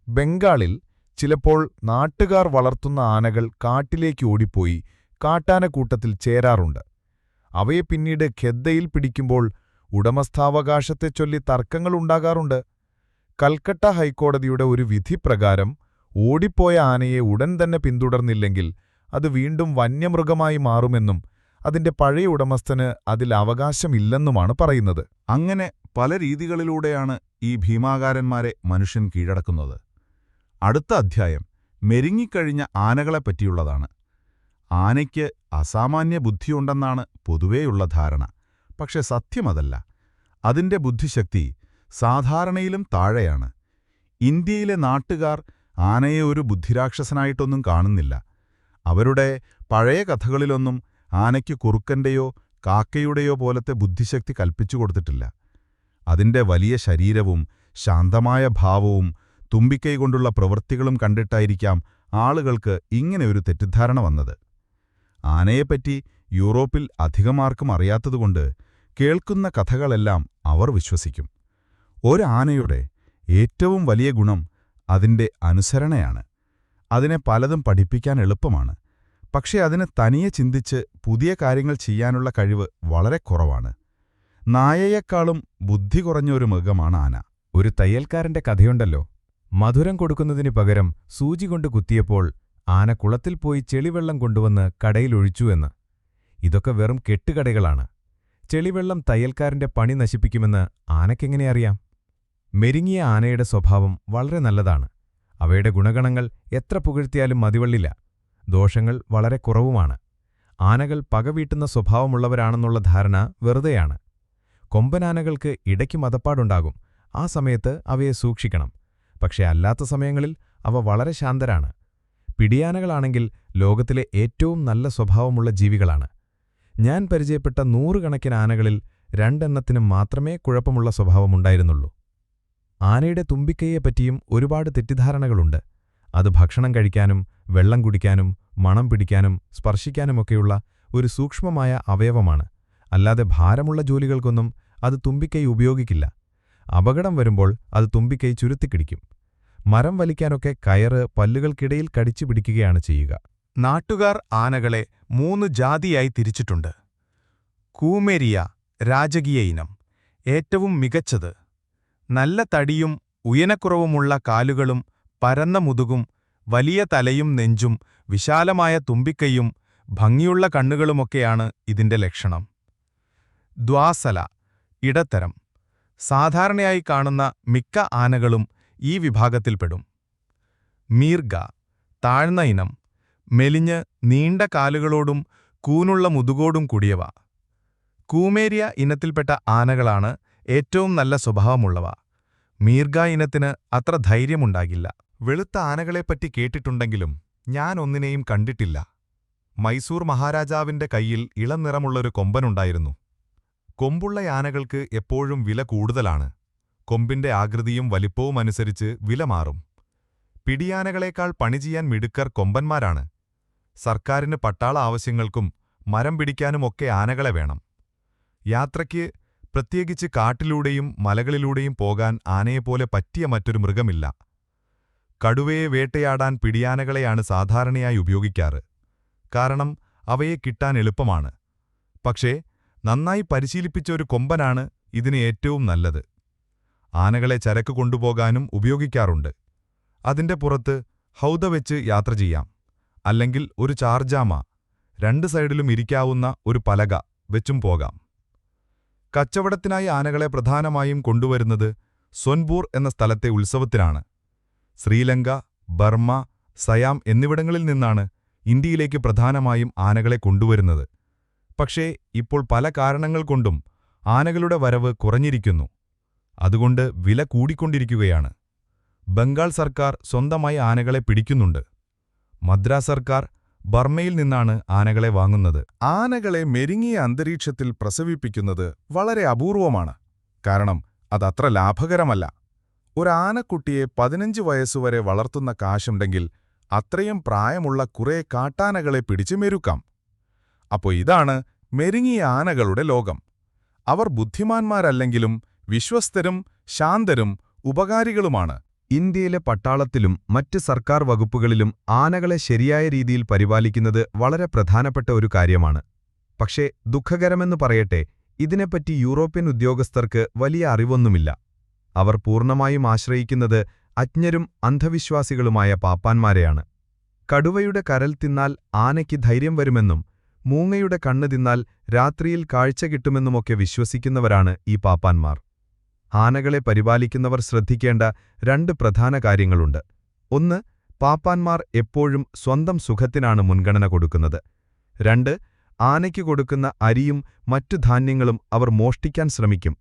ബംഗാളിൽ ചിലപ്പോൾ നാട്ടുകാർ വളർത്തുന്ന ആനകൾ കാട്ടിലേക്ക് ഓടിപ്പോയി കാട്ടാനക്കൂട്ടത്തിൽ ചേരാറുണ്ട്. അവയെ പിന്നീട് ഖെദ്ദയിൽ പിടിക്കുമ്പോൾ ഉടമസ്ഥാവകാശത്തെച്ചൊല്ലി തർക്കങ്ങളുണ്ടാകാറുണ്ട്. കൽക്കട്ട ഹൈക്കോടതിയുടെ ഒരു വിധിപ്രകാരം ഓടിപ്പോയ ആനയെ ഉടൻ തന്നെ പിന്തുടർന്നില്ലെങ്കിൽ അത് വീണ്ടും വന്യമൃഗമായി മാറുമെന്നും അതിന്റെ പഴയ ഉടമസ്ഥന് അതിൽ അവകാശമില്ലെന്നുമാണ് പറയുന്നത്. അങ്ങനെ പല രീതികളിലൂടെയാണ് ഈ ഭീമാകാരന്മാരെ മനുഷ്യൻ കീഴടക്കുന്നത്. അടുത്ത അധ്യായം മെരുങ്ങിക്കഴിഞ്ഞ ആനകളെപ്പറ്റിയുള്ളതാണ്. ആനയ്ക്ക് അസാമാന്യ ബുദ്ധിയുണ്ടെന്നാണ് പൊതുവേയുള്ള ധാരണ. പക്ഷെ സത്യമതല്ല. അതിന്റെ ബുദ്ധിശക്തി സാധാരണയിലും താഴെയാണ്. ഇന്ത്യയിലെ നാട്ടുകാർ ആനയെ ഒരു ബുദ്ധിരാക്ഷസനായിട്ടൊന്നും കാണുന്നില്ല. അവരുടെ പഴയ കഥകളിലൊന്നും ആനയ്ക്ക് കുറുക്കന്റെയോ കാക്കയുടെയോ പോലത്തെ ബുദ്ധിശക്തി കൽപ്പിച്ചു കൊടുത്തിട്ടില്ല. അതിന്റെ വലിയ ശരീരവും ശാന്തമായ ഭാവവും തുമ്പിക്കൈകൊണ്ടുള്ള പ്രവൃത്തികളും കണ്ടിട്ടായിരിക്കാം ആളുകൾക്ക് ഇങ്ങനെയൊരു തെറ്റിദ്ധാരണ വന്നത്. ആനയെപ്പറ്റി യൂറോപ്പിൽ അധികമാർക്കും അറിയാത്തതുകൊണ്ട് കേൾക്കുന്ന കഥകളെല്ലാം അവർ വിശ്വസിക്കും. ഒരാനയുടെ ഏറ്റവും വലിയ ഗുണം അതിന്റെ അനുസരണയാണ്. അതിനെ പലതും പഠിപ്പിക്കാൻ എളുപ്പമാണ്. പക്ഷേ അതിന് തനിയെ ചിന്തിച്ച് പുതിയ കാര്യങ്ങൾ ചെയ്യാനുള്ള കഴിവ് വളരെ കുറവാണ്. നായയെക്കാളും ബുദ്ധി കുറഞ്ഞ ഒരു മൃഗമാണ് ആന. ഒരു തയ്യൽക്കാരന്റെ കഥയുണ്ടല്ലോ. മധുരം കൊടുക്കുന്നതിനു പകരം സൂചി കൊണ്ട് കുത്തിയപ്പോൾ ആന കുളത്തിൽ പോയി ചെളിവെള്ളം കൊണ്ടുവന്ന് കടയിലൊഴിച്ചു എന്ന്. ഇതൊക്കെ വെറും കെട്ടുകടകളാണ്. ചെളിവെള്ളം തയ്യൽക്കാരന്റെ പണി നശിപ്പിക്കുമെന്ന് ആനയ്ക്കെങ്ങനെ അറിയാം? മെരുങ്ങിയ ആനയുടെ സ്വഭാവം വളരെ നല്ലതാണ്. അവയുടെ ഗുണഗണങ്ങൾ എത്ര പുകഴ്ത്തിയാലും മതിവള്ളില്ല. ദോഷങ്ങൾ വളരെ കുറവുമാണ്. ആനകൾ പകവീട്ടുന്ന സ്വഭാവമുള്ളവരാണെന്നുള്ള ധാരണ വെറുതെയാണ്. കൊമ്പനാനകൾക്ക് ഇടയ്ക്ക് മതപ്പാടുണ്ടാകും. ആ സമയത്ത് അവയെ സൂക്ഷിക്കണം. പക്ഷെ അല്ലാത്ത സമയങ്ങളിൽ അവ വളരെ ശാന്തരാണ്. പിടിയാനകളാണെങ്കിൽ ലോകത്തിലെ ഏറ്റവും നല്ല സ്വഭാവമുള്ള ജീവികളാണ്. ഞാൻ പരിചയപ്പെട്ട 100 കണക്കിന് ആനകളിൽ 2 എണ്ണത്തിനും മാത്രമേ കുഴപ്പമുള്ള സ്വഭാവമുണ്ടായിരുന്നുള്ളൂ. ആനയുടെ തുമ്പിക്കൈയെപ്പറ്റിയും ഒരുപാട് തെറ്റിദ്ധാരണകളുണ്ട്. അത് ഭക്ഷണം കഴിക്കാനും വെള്ളം കുടിക്കാനും മണം പിടിക്കാനും സ്പർശിക്കാനുമൊക്കെയുള്ള ഒരു സൂക്ഷ്മമായ അവയവമാണ്. അല്ലാതെ ഭാരമുള്ള ജോലികൾക്കൊന്നും അത് തുമ്പിക്കൈ ഉപയോഗിക്കില്ല. അപകടം വരുമ്പോൾ അത് തുമ്പിക്കൈ ചുരുത്തിക്കിടിക്കും. മരം വലിക്കാനൊക്കെ കയറ് പല്ലുകൾക്കിടയിൽ കടിച്ചു പിടിക്കുകയാണ് ചെയ്യുക. നാട്ടുകാർ ആനകളെ 3 ജാതിയായി തിരിച്ചിട്ടുണ്ട്. കൂമേരിയ രാജകീയ ഇനം, ഏറ്റവും മികച്ചത്. നല്ല തടിയും ഉയരക്കുറവുമുള്ള കാലുകളും പരന്ന മുതുകും വലിയ തലയും നെഞ്ചും വിശാലമായ തുമ്പിക്കൈയും ഭംഗിയുള്ള കണ്ണുകളുമൊക്കെയാണ് ഇതിന്റെ ലക്ഷണം. ദ്വാസല ഇടത്തരം. സാധാരണയായി കാണുന്ന മിക്ക ആനകളും ഈ വിഭാഗത്തിൽപ്പെടും. മീർഗ താഴ്ന്ന ഇനം, മെലിഞ്ഞ് നീണ്ട കാലുകളോടും കൂനുള്ള മുതുകോടും കൂടിയവ. കൂമേരിയ ഇനത്തിൽപ്പെട്ട ആനകളാണ് ഏറ്റവും നല്ല സ്വഭാവമുള്ളവ. മീർഗ ഇനത്തിന് അത്ര ധൈര്യമുണ്ടാകില്ല. വെളുത്ത ആനകളെപ്പറ്റി കേട്ടിട്ടുണ്ടെങ്കിലും ഞാൻ ഒന്നിനെയും കണ്ടിട്ടില്ല. മൈസൂർ മഹാരാജാവിന്റെ കയ്യിൽ ഇളം നിറമുള്ളൊരു കൊമ്പനുണ്ടായിരുന്നു. കൊമ്പുള്ള ആനകൾക്ക് എപ്പോഴും വില കൂടുതലാണ്. കൊമ്പിന്റെ ആകൃതിയും വലിപ്പവും അനുസരിച്ച് വില മാറും. പിടിയാനകളേക്കാൾ പണി ചെയ്യാൻ മിടുക്കർ കൊമ്പന്മാരാണ്. സർക്കാരിന് പട്ടാള ആവശ്യങ്ങൾക്കും മരം പിടിക്കാനുമൊക്കെ ആനകളെ വേണം. യാത്രയ്ക്ക്, പ്രത്യേകിച്ച് കാട്ടിലൂടെയും മലകളിലൂടെയും പോകാൻ ആനയെപ്പോലെ പറ്റിയ മറ്റൊരു മൃഗമില്ല. കടുവയെ വേട്ടയാടാൻ പിടിയാനകളെയാണ് സാധാരണയായി ഉപയോഗിക്കാറ്. കാരണം അവയെ കിട്ടാൻ എളുപ്പമാണ്. പക്ഷേ നന്നായി പരിശീലിപ്പിച്ച ഒരു കൊമ്പനാണ് ഇതിന് ഏറ്റവും നല്ലത്. ആനകളെ ചരക്ക് കൊണ്ടുപോകാനും ഉപയോഗിക്കാറുണ്ട്. അതിന്റെ പുറത്ത് ഹൗദ വെച്ച് യാത്ര ചെയ്യാം. അല്ലെങ്കിൽ ഒരു ചാർജാമ, 2 സൈഡിലും ഇരിക്കാവുന്ന ഒരു പലക വെച്ചും പോകാം. കച്ചവടത്തിനായി ആനകളെ പ്രധാനമായും കൊണ്ടുവരുന്നത് സൊൻപൂർ എന്ന സ്ഥലത്തെ ഉത്സവത്തിനാണ്. ശ്രീലങ്ക, ബർമ്മ, സയാം എന്നിവിടങ്ങളിൽ നിന്നാണ് ഇന്ത്യയിലേക്ക് പ്രധാനമായും ആനകളെ കൊണ്ടുവരുന്നത്. പക്ഷേ ഇപ്പോൾ പല കാരണങ്ങൾ കൊണ്ടും ആനകളുടെ വരവ് കുറഞ്ഞിരിക്കുന്നു. അതുകൊണ്ട് വില കൂടിക്കൊണ്ടിരിക്കുകയാണ്. ബംഗാൾ സർക്കാർ സ്വന്തമായി ആനകളെ പിടിക്കുന്നുണ്ട്. മദ്രാസ് സർക്കാർ ബർമ്മയിൽ നിന്നാണ് ആനകളെ വാങ്ങുന്നത്. ആനകളെ മെരുങ്ങിയ അന്തരീക്ഷത്തിൽ പ്രസവിപ്പിക്കുന്നത് വളരെ അപൂർവമാണ്. കാരണം അതത്ര ലാഭകരമല്ല. ഒരാനക്കുട്ടിയെ 15 വയസ്സുവരെ വളർത്തുന്ന കാശുണ്ടെങ്കിൽ അത്രയും പ്രായമുള്ള കുറേ കാട്ടാനകളെ പിടിച്ച് മെരുക്കാം. അപ്പോൾ ഇതാണ് മെരുങ്ങിയ ആനകളുടെ ലോകം. അവർ ബുദ്ധിമാന്മാരല്ലെങ്കിലും വിശ്വസ്തരും ശാന്തരും ഉപകാരികളുമാണ്. ഇന്ത്യയിലെ പട്ടാളത്തിലും മറ്റ് സർക്കാർ വകുപ്പുകളിലും ആനകളെ ശരിയായ രീതിയിൽ പരിപാലിക്കുന്നത് വളരെ പ്രധാനപ്പെട്ട ഒരു കാര്യമാണ്. പക്ഷേ ദുഃഖകരമെന്ന് പറയട്ടെ, ഇതിനെപ്പറ്റി യൂറോപ്യൻ ഉദ്യോഗസ്ഥർക്ക് വലിയ അറിവൊന്നുമില്ല. അവർ പൂർണ്ണമായും ആശ്രയിക്കുന്നത് അജ്ഞരും അന്ധവിശ്വാസികളുമായ പാപ്പാന്മാരെയാണ്. കടുവയുടെ കരൽ തിന്നാൽ ആനയ്ക്ക് ധൈര്യം വരുമെന്നും മൂങ്ങയുടെ കണ്ണ് തിന്നാൽ രാത്രിയിൽ കാഴ്ച കിട്ടുമെന്നുമൊക്കെ വിശ്വസിക്കുന്നവരാണ് ഈ പാപ്പാന്മാർ. ആനകളെ പരിപാലിക്കുന്നവർ ശ്രദ്ധിക്കേണ്ട 2 പ്രധാന കാര്യങ്ങളുണ്ട്. 1. പാപ്പാന്മാർ എപ്പോഴും സ്വന്തം സുഖത്തിനാണ് മുൻഗണന കൊടുക്കുന്നത്. 2. ആനയ്ക്ക് കൊടുക്കുന്ന അരിയും മറ്റു ധാന്യങ്ങളും അവർ മോഷ്ടിക്കാൻ ശ്രമിക്കും.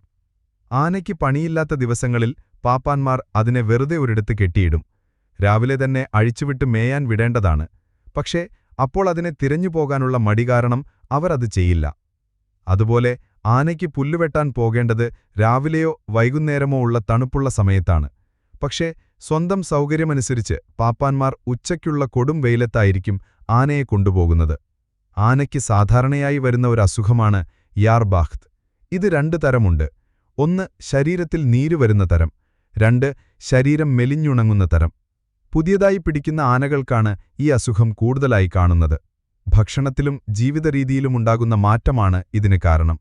ആനയ്ക്ക് പണിയില്ലാത്ത ദിവസങ്ങളിൽ പാപ്പാന്മാർ അതിനെ വെറുതെ ഒരിടത്ത് കെട്ടിയിടും. രാവിലെ തന്നെ അഴിച്ചുവിട്ട് മേയാൻ വിടേണ്ടതാണ്. പക്ഷേ അപ്പോൾ അതിനെ തിരഞ്ഞുപോകാനുള്ള മടി കാരണം അവർ അത് ചെയ്യില്ല. അതുപോലെ ആനയ്ക്ക് പുല്ലുവെട്ടാൻ പോകേണ്ടത് രാവിലെയോ വൈകുന്നേരമോ ഉള്ള തണുപ്പുള്ള സമയത്താണ്. പക്ഷേ സ്വന്തം സൗകര്യമനുസരിച്ച് പാപ്പാന്മാർ ഉച്ചയ്ക്കുള്ള കൊടും വെയിലത്തായിരിക്കും ആനയെ കൊണ്ടുപോകുന്നത്. ആനയ്ക്ക് സാധാരണയായി വരുന്ന ഒരു അസുഖമാണ് യാർബാഖ്ത്. ഇത് 2 തരമുണ്ട്. 1. ശരീരത്തിൽ നീര് വരുന്ന തരം. 2. ശരീരം മെലിഞ്ഞുണങ്ങുന്ന തരം. പുതിയതായി പിടിക്കുന്ന ആനകൾക്കാണ് ഈ അസുഖം കൂടുതലായി കാണുന്നത്. ഭക്ഷണത്തിലും ജീവിതരീതിയിലുമുണ്ടാകുന്ന മാറ്റമാണ് ഇതിന് കാരണം.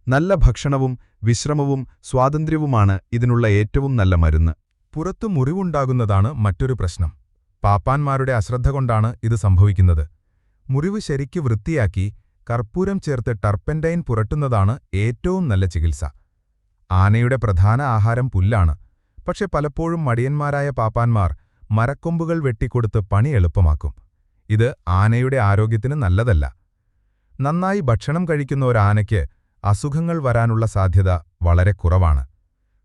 നല്ല ഭക്ഷണവും വിശ്രമവും സ്വാതന്ത്ര്യവുമാണ് ഇതിനുള്ള ഏറ്റവും നല്ല മരുന്ന്. പുറത്തു മുറിവുണ്ടാകുന്നതാണ് മറ്റൊരു പ്രശ്നം. പാപ്പാന്മാരുടെ അശ്രദ്ധ കൊണ്ടാണ് ഇത് സംഭവിക്കുന്നത്. മുറിവ് ശരിക്ക് വൃത്തിയാക്കി കർപ്പൂരം ചേർത്ത് ടർപ്പൻറ്റൈൻ പുരട്ടുന്നതാണ് ഏറ്റവും നല്ല ചികിത്സ. ആനയുടെ പ്രധാന ആഹാരം പുല്ലാണ്. പക്ഷെ പലപ്പോഴും മടിയന്മാരായ പാപ്പാന്മാർ മരക്കൊമ്പുകൾ വെട്ടിക്കൊടുത്ത് പണി എളുപ്പമാക്കും. ഇത് ആനയുടെ ആരോഗ്യത്തിന് നല്ലതല്ല. നന്നായി ഭക്ഷണം കഴിക്കുന്ന ഒരാനയ്ക്ക് അസുഖങ്ങൾ വരാനുള്ള സാധ്യത വളരെ കുറവാണ്.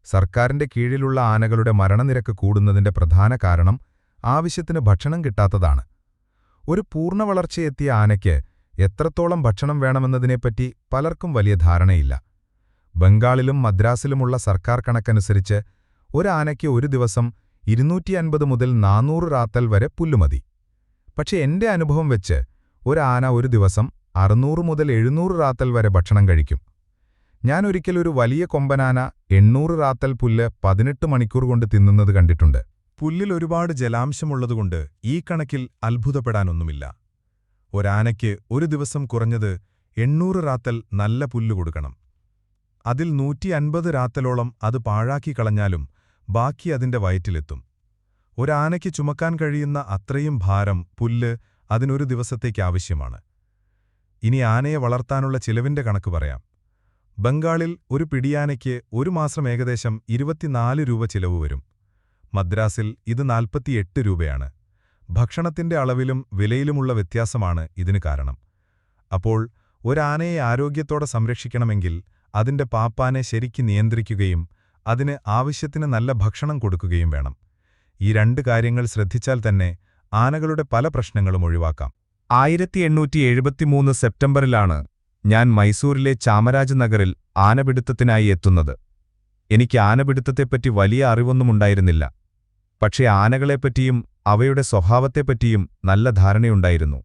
സർക്കാരിന്റെ കീഴിലുള്ള ആനകളുടെ മരണനിരക്ക് കൂടുന്നതിന്റെ പ്രധാന കാരണം ആവശ്യത്തിന് ഭക്ഷണം കിട്ടാത്തതാണ്. ഒരു പൂർണ്ണവളർച്ചയെത്തിയ ആനയ്ക്ക് എത്രത്തോളം ഭക്ഷണം വേണമെന്നതിനെപ്പറ്റി പലർക്കും വലിയ ധാരണയില്ല. ബംഗാളിലും മദ്രാസിലുമുള്ള സർക്കാർ കണക്കനുസരിച്ച് ഒരാനയ്ക്ക് ഒരു ദിവസം 250 മുതൽ 400 റാത്തൽ വരെ പുല്ലുമതി. പക്ഷെ എന്റെ അനുഭവം വെച്ച് ഒരാന ഒരു ദിവസം 600 മുതൽ 700 റാത്തൽ വരെ ഭക്ഷണം കഴിക്കും. ഞാനൊരിക്കൽ ഒരു വലിയ കൊമ്പനാന 800 റാത്തൽ പുല്ല് 18 മണിക്കൂർ കൊണ്ട് തിന്നുന്നത് കണ്ടിട്ടുണ്ട്. പുല്ലിൽ ഒരുപാട് ജലാംശമുള്ളതുകൊണ്ട് ഈ കണക്കിൽ അത്ഭുതപ്പെടാനൊന്നുമില്ല. ഒരാനയ്ക്ക് ഒരു ദിവസം കുറഞ്ഞത് 800 റാത്തൽ നല്ല പുല്ല് കൊടുക്കണം. അതിൽ 150 റാത്തലോളം അത് പാഴാക്കി കളഞ്ഞാലും ബാക്കി അതിന്റെ വയറ്റിലെത്തും. ഒരാനയ്ക്ക് ചുമക്കാൻ കഴിയുന്ന അത്രയും ഭാരം പുല്ല് അതിനൊരു ദിവസത്തേക്ക് ആവശ്യമാണ്. ഇനി ആനയെ വളർത്താനുള്ള ചിലവിന്റെ കണക്ക് പറയാം. ബംഗാളിൽ ഒരു പിടിയാനയ്ക്ക് ഒരു മാസം ഏകദേശം 24 രൂപ ചിലവ് വരും. മദ്രാസിൽ ഇത് 48 രൂപയാണ്. ഭക്ഷണത്തിന്റെ അളവിലും വിലയിലുമുള്ള വ്യത്യാസമാണ് ഇതിന് കാരണം. അപ്പോൾ ഒരാനയെ ആരോഗ്യത്തോടെ സംരക്ഷിക്കണമെങ്കിൽ അതിന്റെ പാപ്പാനെ ശരിക്ക് നിയന്ത്രിക്കുകയും അതിന് ആവശ്യത്തിന് നല്ല ഭക്ഷണം കൊടുക്കുകയും വേണം. ഈ 2 കാര്യങ്ങൾ ശ്രദ്ധിച്ചാൽ തന്നെ ആനകളുടെ പല പ്രശ്നങ്ങളും ഒഴിവാക്കാം. 1873 സെപ്റ്റംബറിലാണ് ഞാൻ മൈസൂരിലെ ചാമരാജ് നഗറിൽ ആനപിടുത്തത്തിനായി എത്തുന്നത്. എനിക്ക് ആനപിടുത്തത്തെപ്പറ്റി വലിയ അറിവൊന്നുമുണ്ടായിരുന്നില്ല. പക്ഷേ ആനകളെപ്പറ്റിയും അവയുടെ സ്വഭാവത്തെപ്പറ്റിയും നല്ല ധാരണയുണ്ടായിരുന്നു.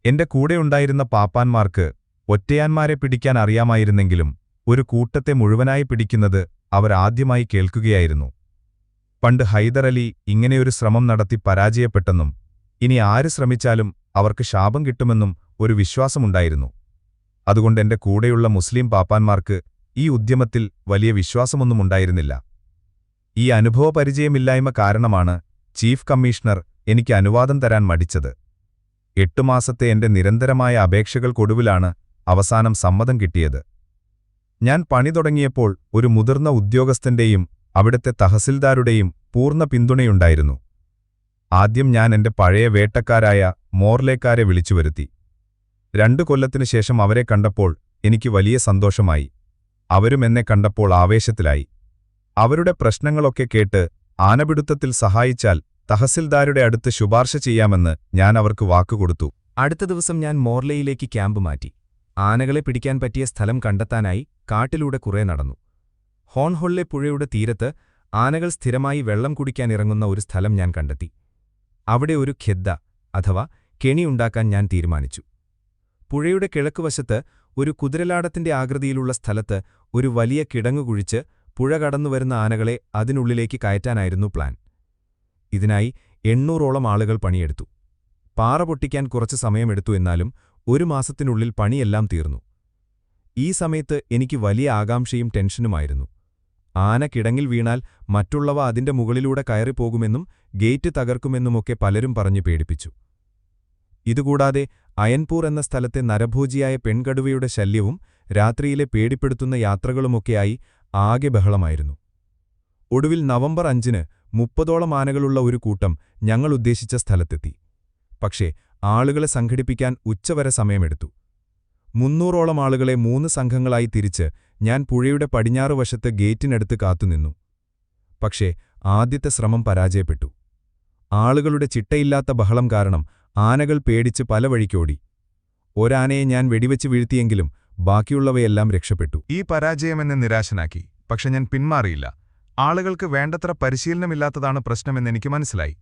എന്റെ കൂടെയുണ്ടായിരുന്ന പാപ്പാന്മാർക്ക് ഒറ്റയാന്മാരെ പിടിക്കാൻ അറിയാമായിരുന്നെങ്കിലും ഒരു കൂട്ടത്തെ മുഴുവനായി പിടിക്കുന്നത് അവർ ആദ്യമായി കേൾക്കുകയായിരുന്നു. പണ്ട് ഹൈദരലി ഇങ്ങനെയൊരു ശ്രമം നടത്തി പരാജയപ്പെട്ടെന്നും ഇനി ആര് ശ്രമിച്ചാലും അവർക്ക് ശാപം കിട്ടുമെന്നും ഒരു വിശ്വാസമുണ്ടായിരുന്നു. അതുകൊണ്ട് എന്റെ കൂടെയുള്ള മുസ്ലിം പാപ്പാന്മാർക്ക് ഈ ഉദ്യമത്തിൽ വലിയ വിശ്വാസമൊന്നുമുണ്ടായിരുന്നില്ല. ഈ അനുഭവപരിചയമില്ലായ്മ കാരണമാണ് ചീഫ് കമ്മീഷണർ എനിക്ക് അനുവാദം തരാൻ മടിച്ചത്. 8 മാസത്തെ എന്റെ നിരന്തരമായ അപേക്ഷകൾക്കൊടുവിലാണ് അവസാനം സമ്മതം കിട്ടിയത്. ഞാൻ പണി തുടങ്ങിയപ്പോൾ ഒരു മുതിർന്ന ഉദ്യോഗസ്ഥന്റെയും അവിടുത്തെ തഹസിൽദാരുടെയും പൂർണ്ണ പിന്തുണയുണ്ടായിരുന്നു. ആദ്യം ഞാൻ എന്റെ പഴയ വേട്ടക്കാരായ മോർലേക്കാരെ വിളിച്ചുവരുത്തി. 2 കൊല്ലത്തിനു ശേഷം അവരെ കണ്ടപ്പോൾ എനിക്ക് വലിയ സന്തോഷമായി. അവരും എന്നെ കണ്ടപ്പോൾ ആവേശത്തിലായി. അവരുടെ പ്രശ്നങ്ങളൊക്കെ കേട്ട് ആനപിടുത്തത്തിൽ സഹായിച്ചാൽ തഹസിൽദാരുടെ അടുത്ത് ശുപാർശ ചെയ്യാമെന്ന് ഞാൻ അവർക്ക് വാക്കുകൊടുത്തു. അടുത്ത ദിവസം ഞാൻ മോർലയിലേക്ക് ക്യാമ്പ് മാറ്റി. ആനകളെ പിടിക്കാൻ പറ്റിയ സ്ഥലം കണ്ടെത്താനായി കാട്ടിലൂടെ കുറെ നടന്നു. ഹോൺഹൊള്ളെ പുഴയുടെ തീരത്ത് ആനകൾ സ്ഥിരമായി വെള്ളം കുടിക്കാനിറങ്ങുന്ന ഒരു സ്ഥലം ഞാൻ കണ്ടെത്തി. അവിടെ ഒരു ഖെദ്ദ അഥവാ കെണിയുണ്ടാക്കാൻ ഞാൻ തീരുമാനിച്ചു. പുഴയുടെ കിഴക്കുവശത്ത് ഒരു കുതിരലാടത്തിന്റെ ആകൃതിയിലുള്ള സ്ഥലത്ത് ഒരു വലിയ കിടങ്ങു കുഴിച്ച് പുഴ കടന്നുവരുന്ന ആനകളെ അതിനുള്ളിലേക്ക് കയറ്റാനായിരുന്നു പ്ലാൻ. ഇതിനായി 800ഓളം ആളുകൾ പണിയെടുത്തു. പാറ പൊട്ടിക്കാൻ കുറച്ച് സമയമെടുത്തു. എന്നാലും 1 മാസത്തിനുള്ളിൽ പണിയെല്ലാം തീർന്നു. ഈ സമയത്ത് എനിക്ക് വലിയ ആകാംക്ഷയും ടെൻഷനുമായിരുന്നു. ആന കിടങ്ങിൽ വീണാൽ മറ്റുള്ളവ അതിന്റെ മുകളിലൂടെ കയറിപ്പോകുമെന്നും ഗേറ്റ് തകർക്കുമെന്നുമൊക്കെ പലരും പറഞ്ഞു പേടിപ്പിച്ചു. ഇതുകൂടാതെ അയൻപൂർ എന്ന സ്ഥലത്തെ നരഭോജിയായ പെൺകടുവയുടെ ശല്യവും രാത്രിയിലെ പേടിപ്പെടുത്തുന്ന യാത്രകളുമൊക്കെയായി ആകെ ബഹളമായിരുന്നു. ഒടുവിൽ നവംബർ 5-ന് 30ഓളം ആനകളുള്ള ഒരു കൂട്ടം ഞങ്ങൾ ഉദ്ദേശിച്ച സ്ഥലത്തെത്തി. പക്ഷേ ആളുകളെ സംഘടിപ്പിക്കാൻ ഉച്ചവരെ സമയമെടുത്തു. 300ഓളം ആളുകളെ 3 സംഘങ്ങളായി തിരിച്ച് ഞാൻ പുഴയുടെ പടിഞ്ഞാറുവശത്ത് ഗേറ്റിനടുത്ത് കാത്തുനിന്നു. പക്ഷേ ആദ്യത്തെ ശ്രമം പരാജയപ്പെട്ടു. ആളുകളുടെ ചിട്ടയില്ലാത്ത ബഹളം കാരണം ആനകൾ പേടിച്ച് പല വഴിക്കോടി. ഒരാനയെ ഞാൻ വെടിവെച്ച് വീഴ്ത്തിയെങ്കിലും ബാക്കിയുള്ളവയെല്ലാം രക്ഷപ്പെട്ടു. ഈ പരാജയമെന്നെ നിരാശനാക്കി. പക്ഷെ ഞാൻ പിന്മാറിയില്ല. ആളുകൾക്ക് വേണ്ടത്ര പരിശീലനമില്ലാത്തതാണ് പ്രശ്നമെന്നെനിക്ക് മനസ്സിലായി.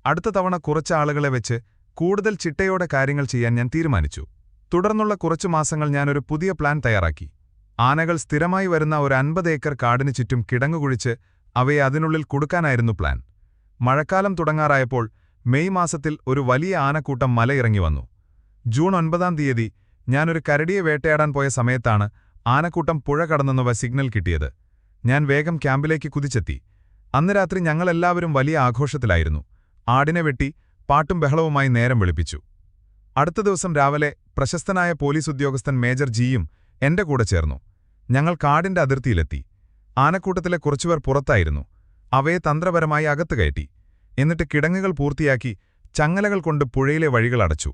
അടുത്ത തവണ കുറച്ച് ആളുകളെ വെച്ച് കൂടുതൽ ചിട്ടയോടെ കാര്യങ്ങൾ ചെയ്യാൻ ഞാൻ തീരുമാനിച്ചു. തുടർന്നുള്ള കുറച്ചു മാസങ്ങൾ ഞാനൊരു പുതിയ പ്ലാൻ തയ്യാറാക്കി. ആനകൾ സ്ഥിരമായി വരുന്ന ഒരു 50 ഏക്കർ കാടിനു ചുറ്റും കിടങ്ങുകുഴിച്ച് അവയെ അതിനുള്ളിൽ കുടുക്കാനായിരുന്നു പ്ലാൻ. മഴക്കാലം തുടങ്ങാറായപ്പോൾ മെയ് മാസത്തിൽ ഒരു വലിയ ആനക്കൂട്ടം മലയിറങ്ങി വന്നു. ജൂൺ 9-ാം തീയതി ഞാനൊരു കരടിയെ വേട്ടയാടാൻ പോയ സമയത്താണ് ആനക്കൂട്ടം പുഴ കടന്നെന്നുവ സിഗ്നൽ കിട്ടിയത്. ഞാൻ വേഗം ക്യാമ്പിലേക്ക് കുതിച്ചെത്തി. അന്ന് രാത്രി ഞങ്ങളെല്ലാവരും വലിയ ആഘോഷത്തിലായിരുന്നു. ആടിനെ വെട്ടി പാട്ടും ബഹളവുമായി നേരം വെളുപ്പിച്ചു. അടുത്ത ദിവസം രാവിലെ പ്രശസ്തനായ പോലീസ് ഉദ്യോഗസ്ഥൻ മേജർ ജിയും എന്റെ കൂടെ ചേർന്നു. ഞങ്ങൾ കാടിന്റെ അതിർത്തിയിലെത്തി. ആനക്കൂട്ടത്തിലെ കുറച്ചുപേർ പുറത്തായിരുന്നു. അവയെ തന്ത്രപരമായി അകത്ത് കയറ്റി. എന്നിട്ട് കിടങ്ങുകൾ പൂർത്തിയാക്കി ചങ്ങലകൾ കൊണ്ട് പുഴയിലെ വഴികൾ അടച്ചു.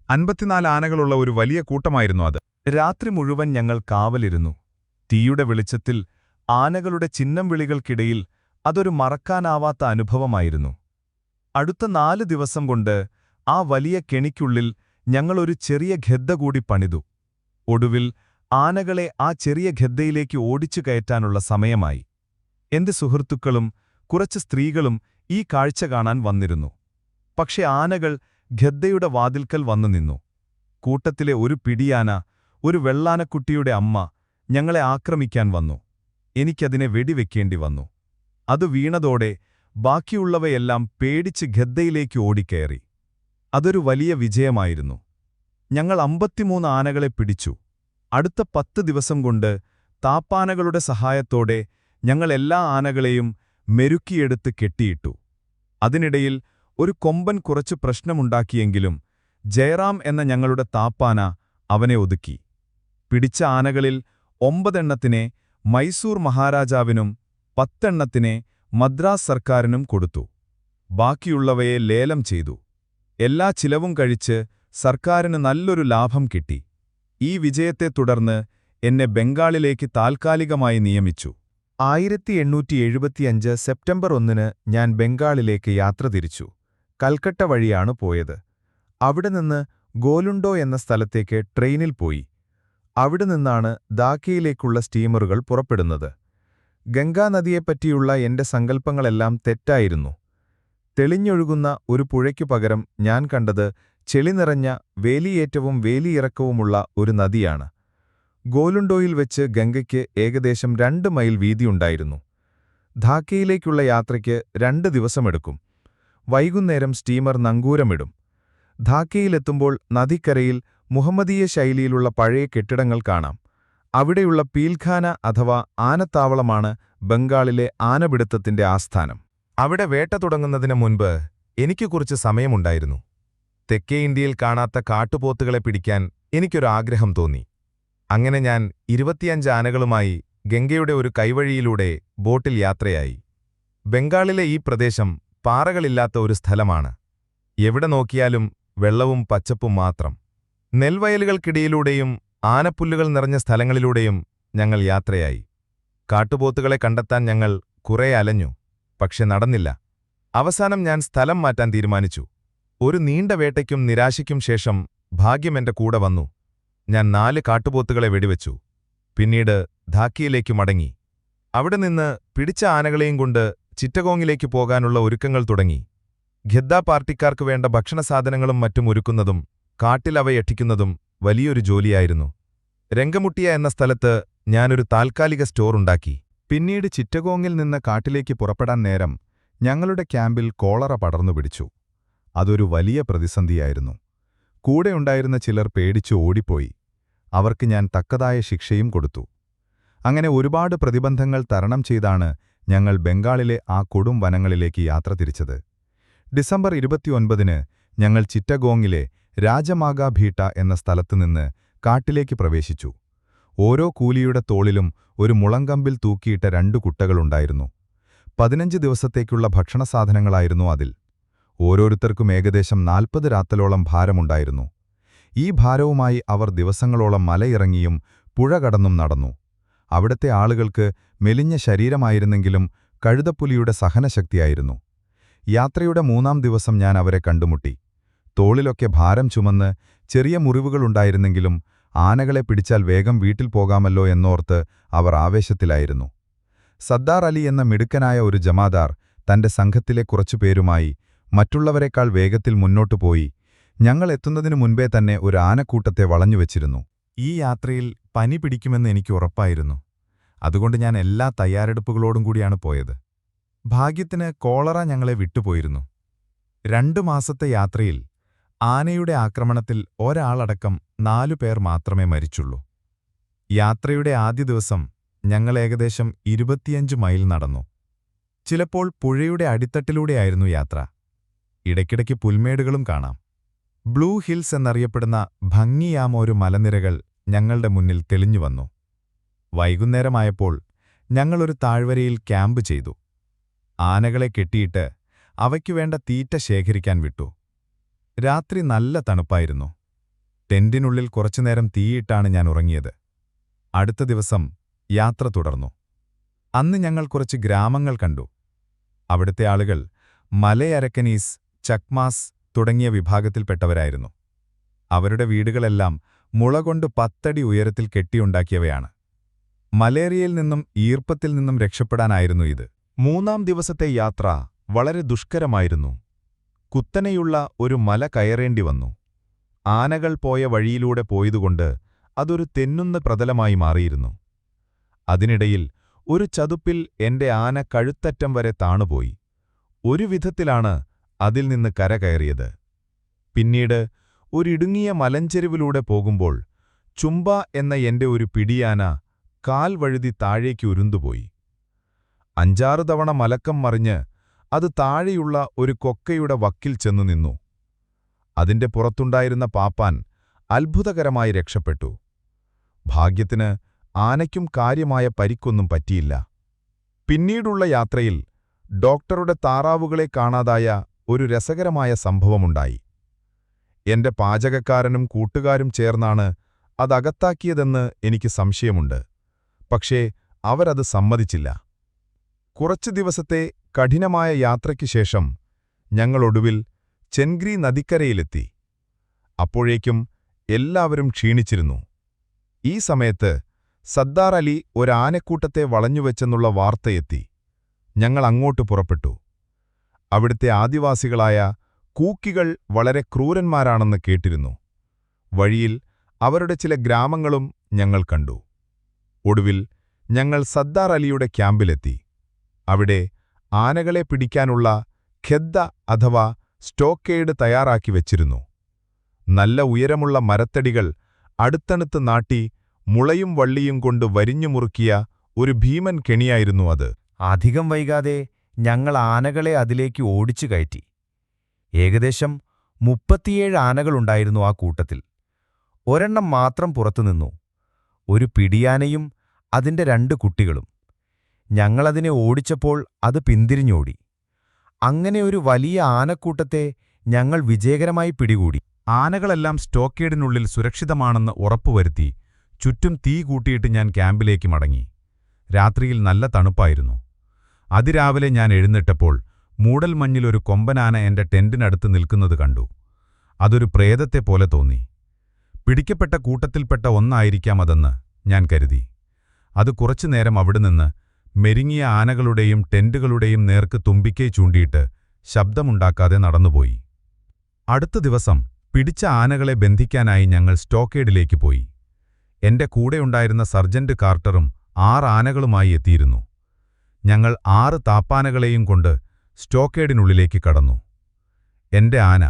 54 ആനകളുള്ള ഒരു വലിയ കൂട്ടമായിരുന്നു അത്. രാത്രി മുഴുവൻ ഞങ്ങൾ കാവലിരുന്നു. തീയുടെ വെളിച്ചത്തിൽ ആനകളുടെ ചിഹ്നം വിളികൾക്കിടയിൽ അതൊരു മറക്കാനാവാത്ത അനുഭവമായിരുന്നു. അടുത്ത 4 ദിവസം കൊണ്ട് ആ വലിയ കെണിക്കുള്ളിൽ ഞങ്ങളൊരു ചെറിയ ഖെദ്ദ കൂടി പണിതു. ഒടുവിൽ ആനകളെ ആ ചെറിയ ഖെദ്ദയിലേക്ക് ഓടിച്ചു കയറ്റാനുള്ള സമയമായി. എന്റെ സുഹൃത്തുക്കളും കുറച്ച് സ്ത്രീകളും ഈ കാഴ്ച കാണാൻ വന്നിരുന്നു. പക്ഷെ ആനകൾ ഖെദ്ദയുടെ വാതിൽക്കൽ വന്നു നിന്നു. കൂട്ടത്തിലെ ഒരു പിടിയാന, ഒരു വെള്ളാനക്കുട്ടിയുടെ അമ്മ, ഞങ്ങളെ ആക്രമിക്കാൻ വന്നു. എനിക്കതിനെ വെടിവെക്കേണ്ടി വന്നു. അത് വീണതോടെ ബാക്കിയുള്ളവയെല്ലാം പേടിച്ച് ഖെദ്ദയിലേക്ക് ഓടിക്കയറി. അതൊരു വലിയ വിജയമായിരുന്നു. ഞങ്ങൾ 53 ആനകളെ പിടിച്ചു. അടുത്ത 10 ദിവസം കൊണ്ട് താപ്പാനകളുടെ സഹായത്തോടെ ഞങ്ങൾ എല്ലാ ആനകളെയും മെരുക്കിയെടുത്ത് കെട്ടിയിട്ടു. അതിനിടയിൽ ഒരു കൊമ്പൻ കുറച്ചു പ്രശ്നമുണ്ടാക്കിയെങ്കിലും ജയറാം എന്ന ഞങ്ങളുടെ താപ്പാന അവനെ ഒതുക്കി. പിടിച്ച ആനകളിൽ 9 എണ്ണത്തിനെ മൈസൂർ മഹാരാജാവിനും 10 എണ്ണത്തിനെ മദ്രാസ് സർക്കാരിനും കൊടുത്തു. ബാക്കിയുള്ളവയെ ലേലം ചെയ്തു. എല്ലാ ചിലവും കഴിച്ച് സർക്കാരിന് നല്ലൊരു ലാഭം കിട്ടി. ഈ വിജയത്തെ തുടർന്ന് എന്നെ ബംഗാളിലേക്ക് താൽക്കാലികമായി നിയമിച്ചു. 1875 സെപ്റ്റംബർ 1-ന് ഞാൻ ബംഗാളിലേക്ക് യാത്ര തിരിച്ചു. കൽക്കട്ട വഴിയാണ് പോയത്. അവിടെ നിന്ന് ഗോലുണ്ടോ എന്ന സ്ഥലത്തേക്ക് ട്രെയിനിൽ പോയി. അവിടെ നിന്നാണ് ധാക്കയിലേക്കുള്ള സ്റ്റീമറുകൾ പുറപ്പെടുന്നത്. ഗംഗാനദിയെപ്പറ്റിയുള്ള എന്റെ സങ്കല്പങ്ങളെല്ലാം തെറ്റായിരുന്നു. തെളിഞ്ഞൊഴുകുന്ന ഒരു പുഴയ്ക്കു പകരം ഞാൻ കണ്ടത് ചെളി നിറഞ്ഞ വേലിയേറ്റവും വേലിയിറക്കവുമുള്ള ഒരു നദിയാണ്. ഗോലുണ്ടോയിൽ വെച്ച് ഗംഗയ്ക്ക് ഏകദേശം 2 മൈൽ വീതിയുണ്ടായിരുന്നു. ധാക്കയിലേക്കുള്ള യാത്രയ്ക്ക് 2 ദിവസമെടുക്കും. വൈകുന്നേരം സ്റ്റീമർ നങ്കൂരമിടും. ധാക്കയിലെത്തുമ്പോൾ നദിക്കരയിൽ മുഹമ്മദീയ ശൈലിയിലുള്ള പഴയ കെട്ടിടങ്ങൾ കാണാം. അവിടെയുള്ള പീൽഖാന അഥവാ ആനത്താവളമാണ് ബംഗാളിലെ ആനപിടുത്തത്തിന്റെ ആസ്ഥാനം. അവിടെ വേട്ട തുടങ്ങുന്നതിന് മുൻപ് എനിക്ക് കുറച്ച് സമയമുണ്ടായിരുന്നു. തെക്കേ ഇന്ത്യയിൽ കാണാത്ത കാട്ടുപോത്തുകളെ പിടിക്കാൻ എനിക്കൊരാഗ്രഹം തോന്നി. അങ്ങനെ ഞാൻ 25 ആനകളുമായി ഗംഗയുടെ ഒരു കൈവഴിയിലൂടെ ബോട്ടിൽ യാത്രയായി. ബംഗാളിലെ ഈ പ്രദേശം പാറകളില്ലാത്ത ഒരു സ്ഥലമാണ്. എവിടെ നോക്കിയാലും വെള്ളവും പച്ചപ്പും മാത്രം. നെൽവയലുകൾക്കിടയിലൂടെയും ആനപ്പുല്ലുകൾ നിറഞ്ഞ സ്ഥലങ്ങളിലൂടെയും ഞങ്ങൾ യാത്രയായി. കാട്ടുപോത്തുകളെ കണ്ടെത്താൻ ഞങ്ങൾ കുറേ അലഞ്ഞു, പക്ഷെ നടന്നില്ല. അവസാനം ഞാൻ സ്ഥലം മാറ്റാൻ തീരുമാനിച്ചു. ഒരു നീണ്ട വേട്ടയ്ക്കും നിരാശയ്ക്കും ശേഷം ഭാഗ്യം എന്റെ കൂടെ വന്നു. ഞാൻ 4 കാട്ടുപോത്തുകളെ വെടിവെച്ചു. പിന്നീട് ധാക്കയിലേക്ക് മടങ്ങി. അവിടെ നിന്ന് പിടിച്ച ആനകളെയും കൊണ്ട് ചിറ്റഗോങ്ങിലേക്ക് പോകാനുള്ള ഒരുക്കങ്ങൾ തുടങ്ങി. ഖെദ്ദ പാർട്ടിക്കാർക്ക് വേണ്ട ഭക്ഷണസാധനങ്ങളും മറ്റും ഒരുക്കുന്നതും കാട്ടിൽ അവയഠിക്കുന്നതും വലിയൊരു ജോലിയായിരുന്നു. രംഗമുട്ടിയ എന്ന സ്ഥലത്ത് ഞാനൊരു താൽക്കാലിക സ്റ്റോർ ഉണ്ടാക്കി. പിന്നീട് ചിറ്റഗോങ്ങിൽ നിന്ന് കാട്ടിലേക്ക് പുറപ്പെടാൻ നേരം ഞങ്ങളുടെ ക്യാമ്പിൽ കോളറ പടർന്നുപിടിച്ചു. അതൊരു വലിയ പ്രതിസന്ധിയായിരുന്നു. കൂടെയുണ്ടായിരുന്ന ചിലർ പേടിച്ചു ഓടിപ്പോയി. അവർക്ക് ഞാൻ തക്കതായ ശിക്ഷയും കൊടുത്തു. അങ്ങനെ ഒരുപാട് പ്രതിബന്ധങ്ങൾ തരണം ചെയ്താണ് ഞങ്ങൾ ബംഗാളിലെ ആ കൊടും വനങ്ങളിലേക്ക് യാത്ര തിരിച്ചത്. ഡിസംബർ 29-ന് ഞങ്ങൾ ചിറ്റഗോങ്ങിലെ രാജമാഗാഭീട്ട എന്ന സ്ഥലത്തുനിന്ന് കാട്ടിലേക്ക് പ്രവേശിച്ചു. ഓരോ കൂലിയുടെ തോളിലും ഒരു മുളങ്കമ്പിൽ തൂക്കിയിട്ട 2 കുട്ടകളുണ്ടായിരുന്നു. 15 ദിവസത്തേക്കുള്ള ഭക്ഷണസാധനങ്ങളായിരുന്നു അതിൽ. ഓരോരുത്തർക്കും ഏകദേശം 40 രാത്തലോളം ഭാരമുണ്ടായിരുന്നു. ഈ ഭാരവുമായി അവർ ദിവസങ്ങളോളം മലയിറങ്ങിയും പുഴ കടന്നും നടന്നു. അവിടത്തെ ആളുകൾക്ക് മെലിഞ്ഞ ശരീരമായിരുന്നെങ്കിലും കഴുതപ്പുലിയുടെ സഹനശക്തിയായിരുന്നു. യാത്രയുടെ 3-ാം ദിവസം ഞാൻ അവരെ കണ്ടുമുട്ടി. തോളിലൊക്കെ ഭാരം ചുമന്ന് ചെറിയ മുറിവുകളുണ്ടായിരുന്നെങ്കിലും ആനകളെ പിടിച്ചാൽ വേഗം വീട്ടിൽ പോകാമല്ലോ എന്നോർത്ത് അവർ ആവേശത്തിലായിരുന്നു. സദ്ദാർ അലി എന്ന മിടുക്കനായ ഒരു ജമാദാർ തന്റെ സംഘത്തിലെ കുറച്ചുപേരുമായി മറ്റുള്ളവരെക്കാൾ വേഗത്തിൽ മുന്നോട്ടുപോയി ഞങ്ങൾ എത്തുന്നതിനു മുൻപേ തന്നെ ഒരു ആനക്കൂട്ടത്തെ വളഞ്ഞുവച്ചിരുന്നു. ഈ യാത്രയിൽ പനി പിടിക്കുമെന്ന് എനിക്ക് ഉറപ്പായിരുന്നു. അതുകൊണ്ട് ഞാൻ എല്ലാ തയ്യാറെടുപ്പുകളോടും കൂടിയാണ് പോയത്. ഭാഗ്യത്തിന് കോളറ ഞങ്ങളെ വിട്ടുപോയിരുന്നു. 2 മാസത്തെ യാത്രയിൽ ആനയുടെ ആക്രമണത്തിൽ ഒരാളടക്കം 4 പേർ മാത്രമേ മരിച്ചുള്ളൂ. യാത്രയുടെ ആദ്യ ദിവസം ഞങ്ങൾ ഏകദേശം 25 മൈൽ നടന്നു. ചിലപ്പോൾ പുഴയുടെ അടിത്തട്ടിലൂടെയായിരുന്നു യാത്ര. ഇടയ്ക്കിടയ്ക്ക് പുൽമേടുകളും കാണാം. ബ്ലൂ ഹിൽസ് എന്നറിയപ്പെടുന്ന ഭംഗിയാമൊരു മലനിരകൾ ഞങ്ങളുടെ മുന്നിൽ തെളിഞ്ഞുവന്നു. വൈകുന്നേരമായപ്പോൾ ഞങ്ങളൊരു താഴ്വരയിൽ ക്യാമ്പ് ചെയ്തു. ആനകളെ കെട്ടിയിട്ട് അവയ്ക്കുവേണ്ട തീറ്റ ശേഖരിക്കാൻ വിട്ടു. രാത്രി നല്ല തണുപ്പായിരുന്നു. ടെന്റിനുള്ളിൽ കുറച്ചുനേരം തീയിട്ടാണ് ഞാൻ ഉറങ്ങിയത്. അടുത്ത ദിവസം യാത്ര തുടർന്നു. അന്ന് ഞങ്ങൾ കുറച്ച് ഗ്രാമങ്ങൾ കണ്ടു. അവിടുത്തെ ആളുകൾ മലയരക്കനീസ്, ചക്മാസ് തുടങ്ങിയ വിഭാഗത്തിൽപ്പെട്ടവരായിരുന്നു. അവരുടെ വീടുകളെല്ലാം മുളകൊണ്ട് 10 അടി ഉയരത്തിൽ കെട്ടിയുണ്ടാക്കിയവയാണ്. മലേറിയയിൽ നിന്നും ഈർപ്പത്തിൽ നിന്നും രക്ഷപ്പെടാനായിരുന്നു ഇത്. 3-ാം ദിവസത്തെ യാത്ര വളരെ ദുഷ്കരമായിരുന്നു. കുത്തനെയുള്ള ഒരു മല കയറേണ്ടി വന്നു. ആനകൾ പോയ വഴിയിലൂടെ പോയതുകൊണ്ട് അതൊരു തെന്നുന്ന പ്രതലമായി മാറിയിരുന്നു. അതിനിടയിൽ ഒരു ചതുപ്പിൽ എന്റെ ആന കഴുത്തറ്റം വരെ താണുപോയി. ഒരു വിധത്തിലാണ് അതിൽ നിന്ന് കരകയറിയത്. പിന്നീട് ഒരിടുങ്ങിയ മലഞ്ചെരുവിലൂടെ പോകുമ്പോൾ ചുംബ എന്ന എന്റെ ഒരു പിടിയാന കാൽ വഴുതി താഴേക്ക് ഉരുണ്ടുപോയി. 5-6 തവണ മലക്കം മറിഞ്ഞ് അത് താഴെയുള്ള ഒരു കൊക്കയുടെ വക്കിൽ ചെന്നു നിന്നു. അതിന്റെ പുറത്തുണ്ടായിരുന്ന പാപ്പാൻ അത്ഭുതകരമായി രക്ഷപ്പെട്ടു. ഭാഗ്യത്തിന് ആനയ്ക്കും കാര്യമായ പരിക്കൊന്നും പറ്റിയില്ല. പിന്നീടുള്ള യാത്രയിൽ ഡോക്ടറുടെ താറാവുകളെ കാണാതായ ഒരു രസകരമായ സംഭവമുണ്ടായി. എന്റെ പാചകക്കാരനും കൂട്ടുകാരും ചേർന്നാണ് അതകത്താക്കിയതെന്ന് എനിക്ക് സംശയമുണ്ട്. പക്ഷേ അവരത് സമ്മതിച്ചില്ല. കുറച്ചു ദിവസത്തെ കഠിനമായ യാത്രയ്ക്കു ശേഷം ഞങ്ങളൊടുവിൽ ചെൻഗ്രി നദിക്കരയിലെത്തി. അപ്പോഴേക്കും എല്ലാവരും ക്ഷീണിച്ചിരുന്നു. ഈ സമയത്ത് സദ്ദാർ അലി ഒരാനക്കൂട്ടത്തെ വളഞ്ഞുവെച്ചെന്നുള്ള വാർത്തയെത്തി. ഞങ്ങൾ അങ്ങോട്ട് പുറപ്പെട്ടു. അവിടുത്തെ ആദിവാസികളായ കൂക്കികൾ വളരെ ക്രൂരന്മാരാണെന്ന് കേട്ടിരുന്നു. വഴിയിൽ അവരുടെ ചില ഗ്രാമങ്ങളും ഞങ്ങൾ കണ്ടു. ഒടുവിൽ ഞങ്ങൾ സദ്ദാർ അലിയുടെ ക്യാമ്പിലെത്തി. അവിടെ ആനകളെ പിടിക്കാനുള്ള ഖെദ്ദ അഥവാ സ്റ്റോക്കേഡ് തയ്യാറാക്കി വച്ചിരുന്നു. നല്ല ഉയരമുള്ള മരത്തടികൾ അടുത്തടുത്ത് നാട്ടി മുളയും വള്ളിയും കൊണ്ട് വരിഞ്ഞു മുറുക്കിയ ഒരു ഭീമൻ കെണിയായിരുന്നു അത്. അധികം വൈകാതെ ഞങ്ങൾ ആനകളെ അതിലേക്ക് ഓടിച്ചു കയറ്റി. ഏകദേശം 37 ആനകളുണ്ടായിരുന്നു ആ കൂട്ടത്തിൽ. ഒരെണ്ണം മാത്രം പുറത്തുനിന്നു, ഒരു പിടിയാനയും അതിന്റെ 2 കുട്ടികളും. ഞങ്ങളതിനെ ഓടിച്ചപ്പോൾ അത് പിന്തിരിഞ്ഞോടി. അങ്ങനെ ഒരു വലിയ ആനക്കൂട്ടത്തെ ഞങ്ങൾ വിജയകരമായി പിടികൂടി. ആനകളെല്ലാം സ്റ്റോക്കേഡിനുള്ളിൽ സുരക്ഷിതമാണെന്ന് ഉറപ്പുവരുത്തി ചുറ്റും തീ കൂട്ടിയിട്ട് ഞാൻ ക്യാമ്പിലേക്ക് മടങ്ങി. രാത്രിയിൽ നല്ല തണുപ്പായിരുന്നു. അതിരാവിലെ ഞാൻ എഴുന്നേറ്റപ്പോൾ മൂടൽമഞ്ഞിലൊരു കൊമ്പനാന എന്റെ ടെന്റിനടുത്ത് നിൽക്കുന്നത് കണ്ടു. അതൊരു പ്രേതത്തെപ്പോലെ തോന്നി. പിടിക്കപ്പെട്ട കൂട്ടത്തിൽപ്പെട്ട ഒന്നായിരിക്കാം അതെന്ന് ഞാൻ കരുതി. അത് കുറച്ചുനേരം അവിടെനിന്ന് മെരുങ്ങിയ ആനകളുടെയും ടെന്റുകളുടെയും നേർക്ക് തുമ്പിക്കൈ ചൂണ്ടിയിട്ട് ശബ്ദമുണ്ടാക്കാതെ നടന്നുപോയി. അടുത്ത ദിവസം പിടിച്ച ആനകളെ ബന്ധിക്കാനായി ഞങ്ങൾ സ്റ്റോക്കേഡിലേക്ക് പോയി. എന്റെ കൂടെയുണ്ടായിരുന്ന സർജന്റ് കാർട്ടറും 6 ആനകളുമായി എത്തിയിരുന്നു. ഞങ്ങൾ 6 താപ്പാനകളെയും കൊണ്ട് സ്റ്റോക്കേഡിനുള്ളിലേക്ക് കടന്നു. എന്റെ ആന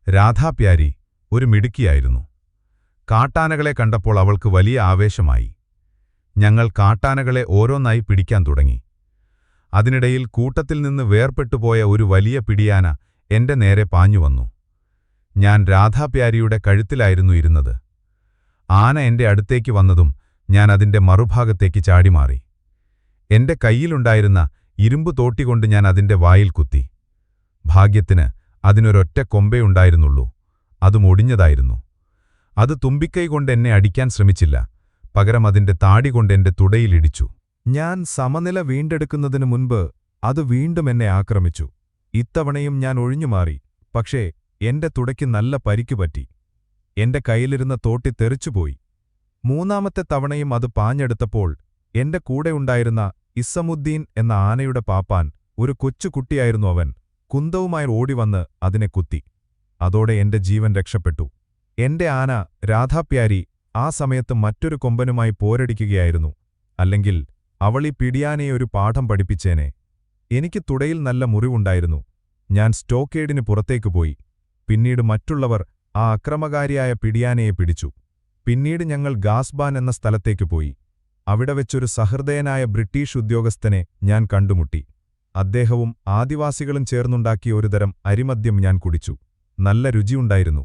രാധാപ്യാരി ഒരു മിടുക്കിയായിരുന്നു. കാട്ടാനകളെ കണ്ടപ്പോൾ അവൾക്ക് വലിയ ആവേശമായി. ഞങ്ങൾ കാട്ടാനകളെ ഓരോന്നായി പിടിക്കാൻ തുടങ്ങി. അതിനിടയിൽ കൂട്ടത്തിൽ നിന്ന് വേർപെട്ടുപോയ ഒരു വലിയ പിടിയാന എന്റെ നേരെ പാഞ്ഞുവന്നു. ഞാൻ രാധാപ്യാരിയുടെ കഴുത്തിലായിരുന്നു ഇരുന്നത്. ആന എന്റെ അടുത്തേക്ക് വന്നതും ഞാൻ അതിന്റെ മറുഭാഗത്തേക്ക് ചാടിമാറി. എന്റെ കൈയിലുണ്ടായിരുന്ന ഇരുമ്പു തോട്ടികൊണ്ട് ഞാൻ അതിന്റെ വായിൽ കുത്തി. ഭാഗ്യത്തിന് അതിനൊരൊറ്റ കൊമ്പേയുണ്ടായിരുന്നുള്ളൂ. അതും ഒടിഞ്ഞതായിരുന്നു. അത് തുമ്പിക്കൈ കൊണ്ട് എന്നെ അടിക്കാൻ ശ്രമിച്ചില്ല. പകരം അതിന്റെ താടി കൊണ്ട് എന്റെ തുടയിലിടിച്ചു. ഞാൻ സമനില വീണ്ടെടുക്കുന്നതിനു മുൻപ് അത് വീണ്ടും എന്നെ ആക്രമിച്ചു. ഇത്തവണയും ഞാൻ ഒഴിഞ്ഞുമാറി. പക്ഷേ എന്റെ തുടയ്ക്ക് നല്ല പരിക്കുപറ്റി. എന്റെ കയ്യിലിരുന്ന തോട്ടി തെറിച്ചുപോയി. 3-ാമത്തെ തവണയും അത് പാഞ്ഞെടുത്തപ്പോൾ എന്റെ കൂടെയുണ്ടായിരുന്ന ഇസ്സമുദ്ദീൻ എന്ന ആനയുടെ പാപ്പാൻ, ഒരു കൊച്ചുകുട്ടിയായിരുന്നു അവൻ, കുന്തവുമായി ഓടിവന്ന് അതിനെ കുത്തി. അതോടെ എന്റെ ജീവൻ രക്ഷപ്പെട്ടു. എന്റെ ആന രാധാപ്യാരി ആ സമയത്ത് മറ്റൊരു കൊമ്പനുമായി പോരടിക്കുകയായിരുന്നു. അല്ലെങ്കിൽ അവളീ പിടിയാനയെ ഒരു പാഠം പഠിപ്പിച്ചേനെ. എനിക്ക് തുടയിൽ നല്ല മുറിവുണ്ടായിരുന്നു. ഞാൻ സ്റ്റോക്കേഡിന് പുറത്തേക്ക് പോയി. പിന്നീട് മറ്റുള്ളവർ ആ അക്രമകാരിയായ പിടിയാനയെ പിടിച്ചു. പിന്നീട് ഞങ്ങൾ ഗാസ്ബാൻ എന്ന സ്ഥലത്തേക്ക് പോയി. അവിടെ വെച്ചൊരു സഹൃദയനായ ബ്രിട്ടീഷ് ഉദ്യോഗസ്ഥനെ ഞാൻ കണ്ടുമുട്ടി. അദ്ദേഹവും ആദിവാസികളും ചേർന്നുണ്ടാക്കിയ ഒരുതരം അരിമദ്യം ഞാൻ കുടിച്ചു. നല്ല രുചിയുണ്ടായിരുന്നു.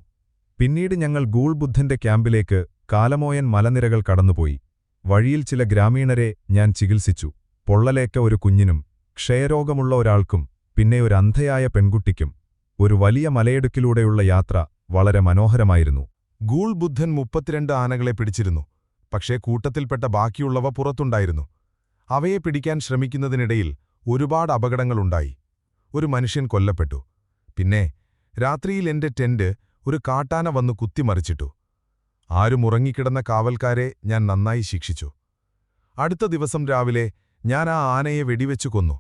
പിന്നീട് ഞങ്ങൾ ഗൂൾബുദ്ധന്റെ ക്യാമ്പിലേക്ക് കാലമോയൻ മലനിരകൾ കടന്നുപോയി. വഴിയിൽ ചില ഗ്രാമീണരെ ഞാൻ ചികിത്സിച്ചു. പൊള്ളലേറ്റ ഒരു കുഞ്ഞിനും ക്ഷയരോഗമുള്ള ഒരാൾക്കും പിന്നെ ഒരു അന്ധയായ പെൺകുട്ടിക്കും. ഒരു വലിയ മലയിടുക്കിലൂടെയുള്ള യാത്ര വളരെ മനോഹരമായിരുന്നു. ഗൂൾ ബുദ്ധൻ 32 ആനകളെ പിടിച്ചിരുന്നു. പക്ഷേ കൂട്ടത്തിൽപ്പെട്ട ബാക്കിയുള്ളവ പുറത്തുണ്ടായിരുന്നു. അവയെ പിടിക്കാൻ ശ്രമിക്കുന്നതിനിടയിൽ ഒരുപാട് അപകടങ്ങളുണ്ടായി. ഒരു മനുഷ്യൻ കൊല്ലപ്പെട്ടു. പിന്നെ രാത്രിയിൽ എന്റെ ടെന്റ് ഒരു കാട്ടാന വന്നു കുത്തിമറിച്ചിട്ടു. ആരും ഉറങ്ങിക്കിടന്ന കാവൽക്കാരെ ഞാൻ നന്നായി ശിക്ഷിച്ചു. അടുത്ത ദിവസം രാവിലെ ഞാൻ ആ ആനയെ വെടിവെച്ചു കൊന്നു.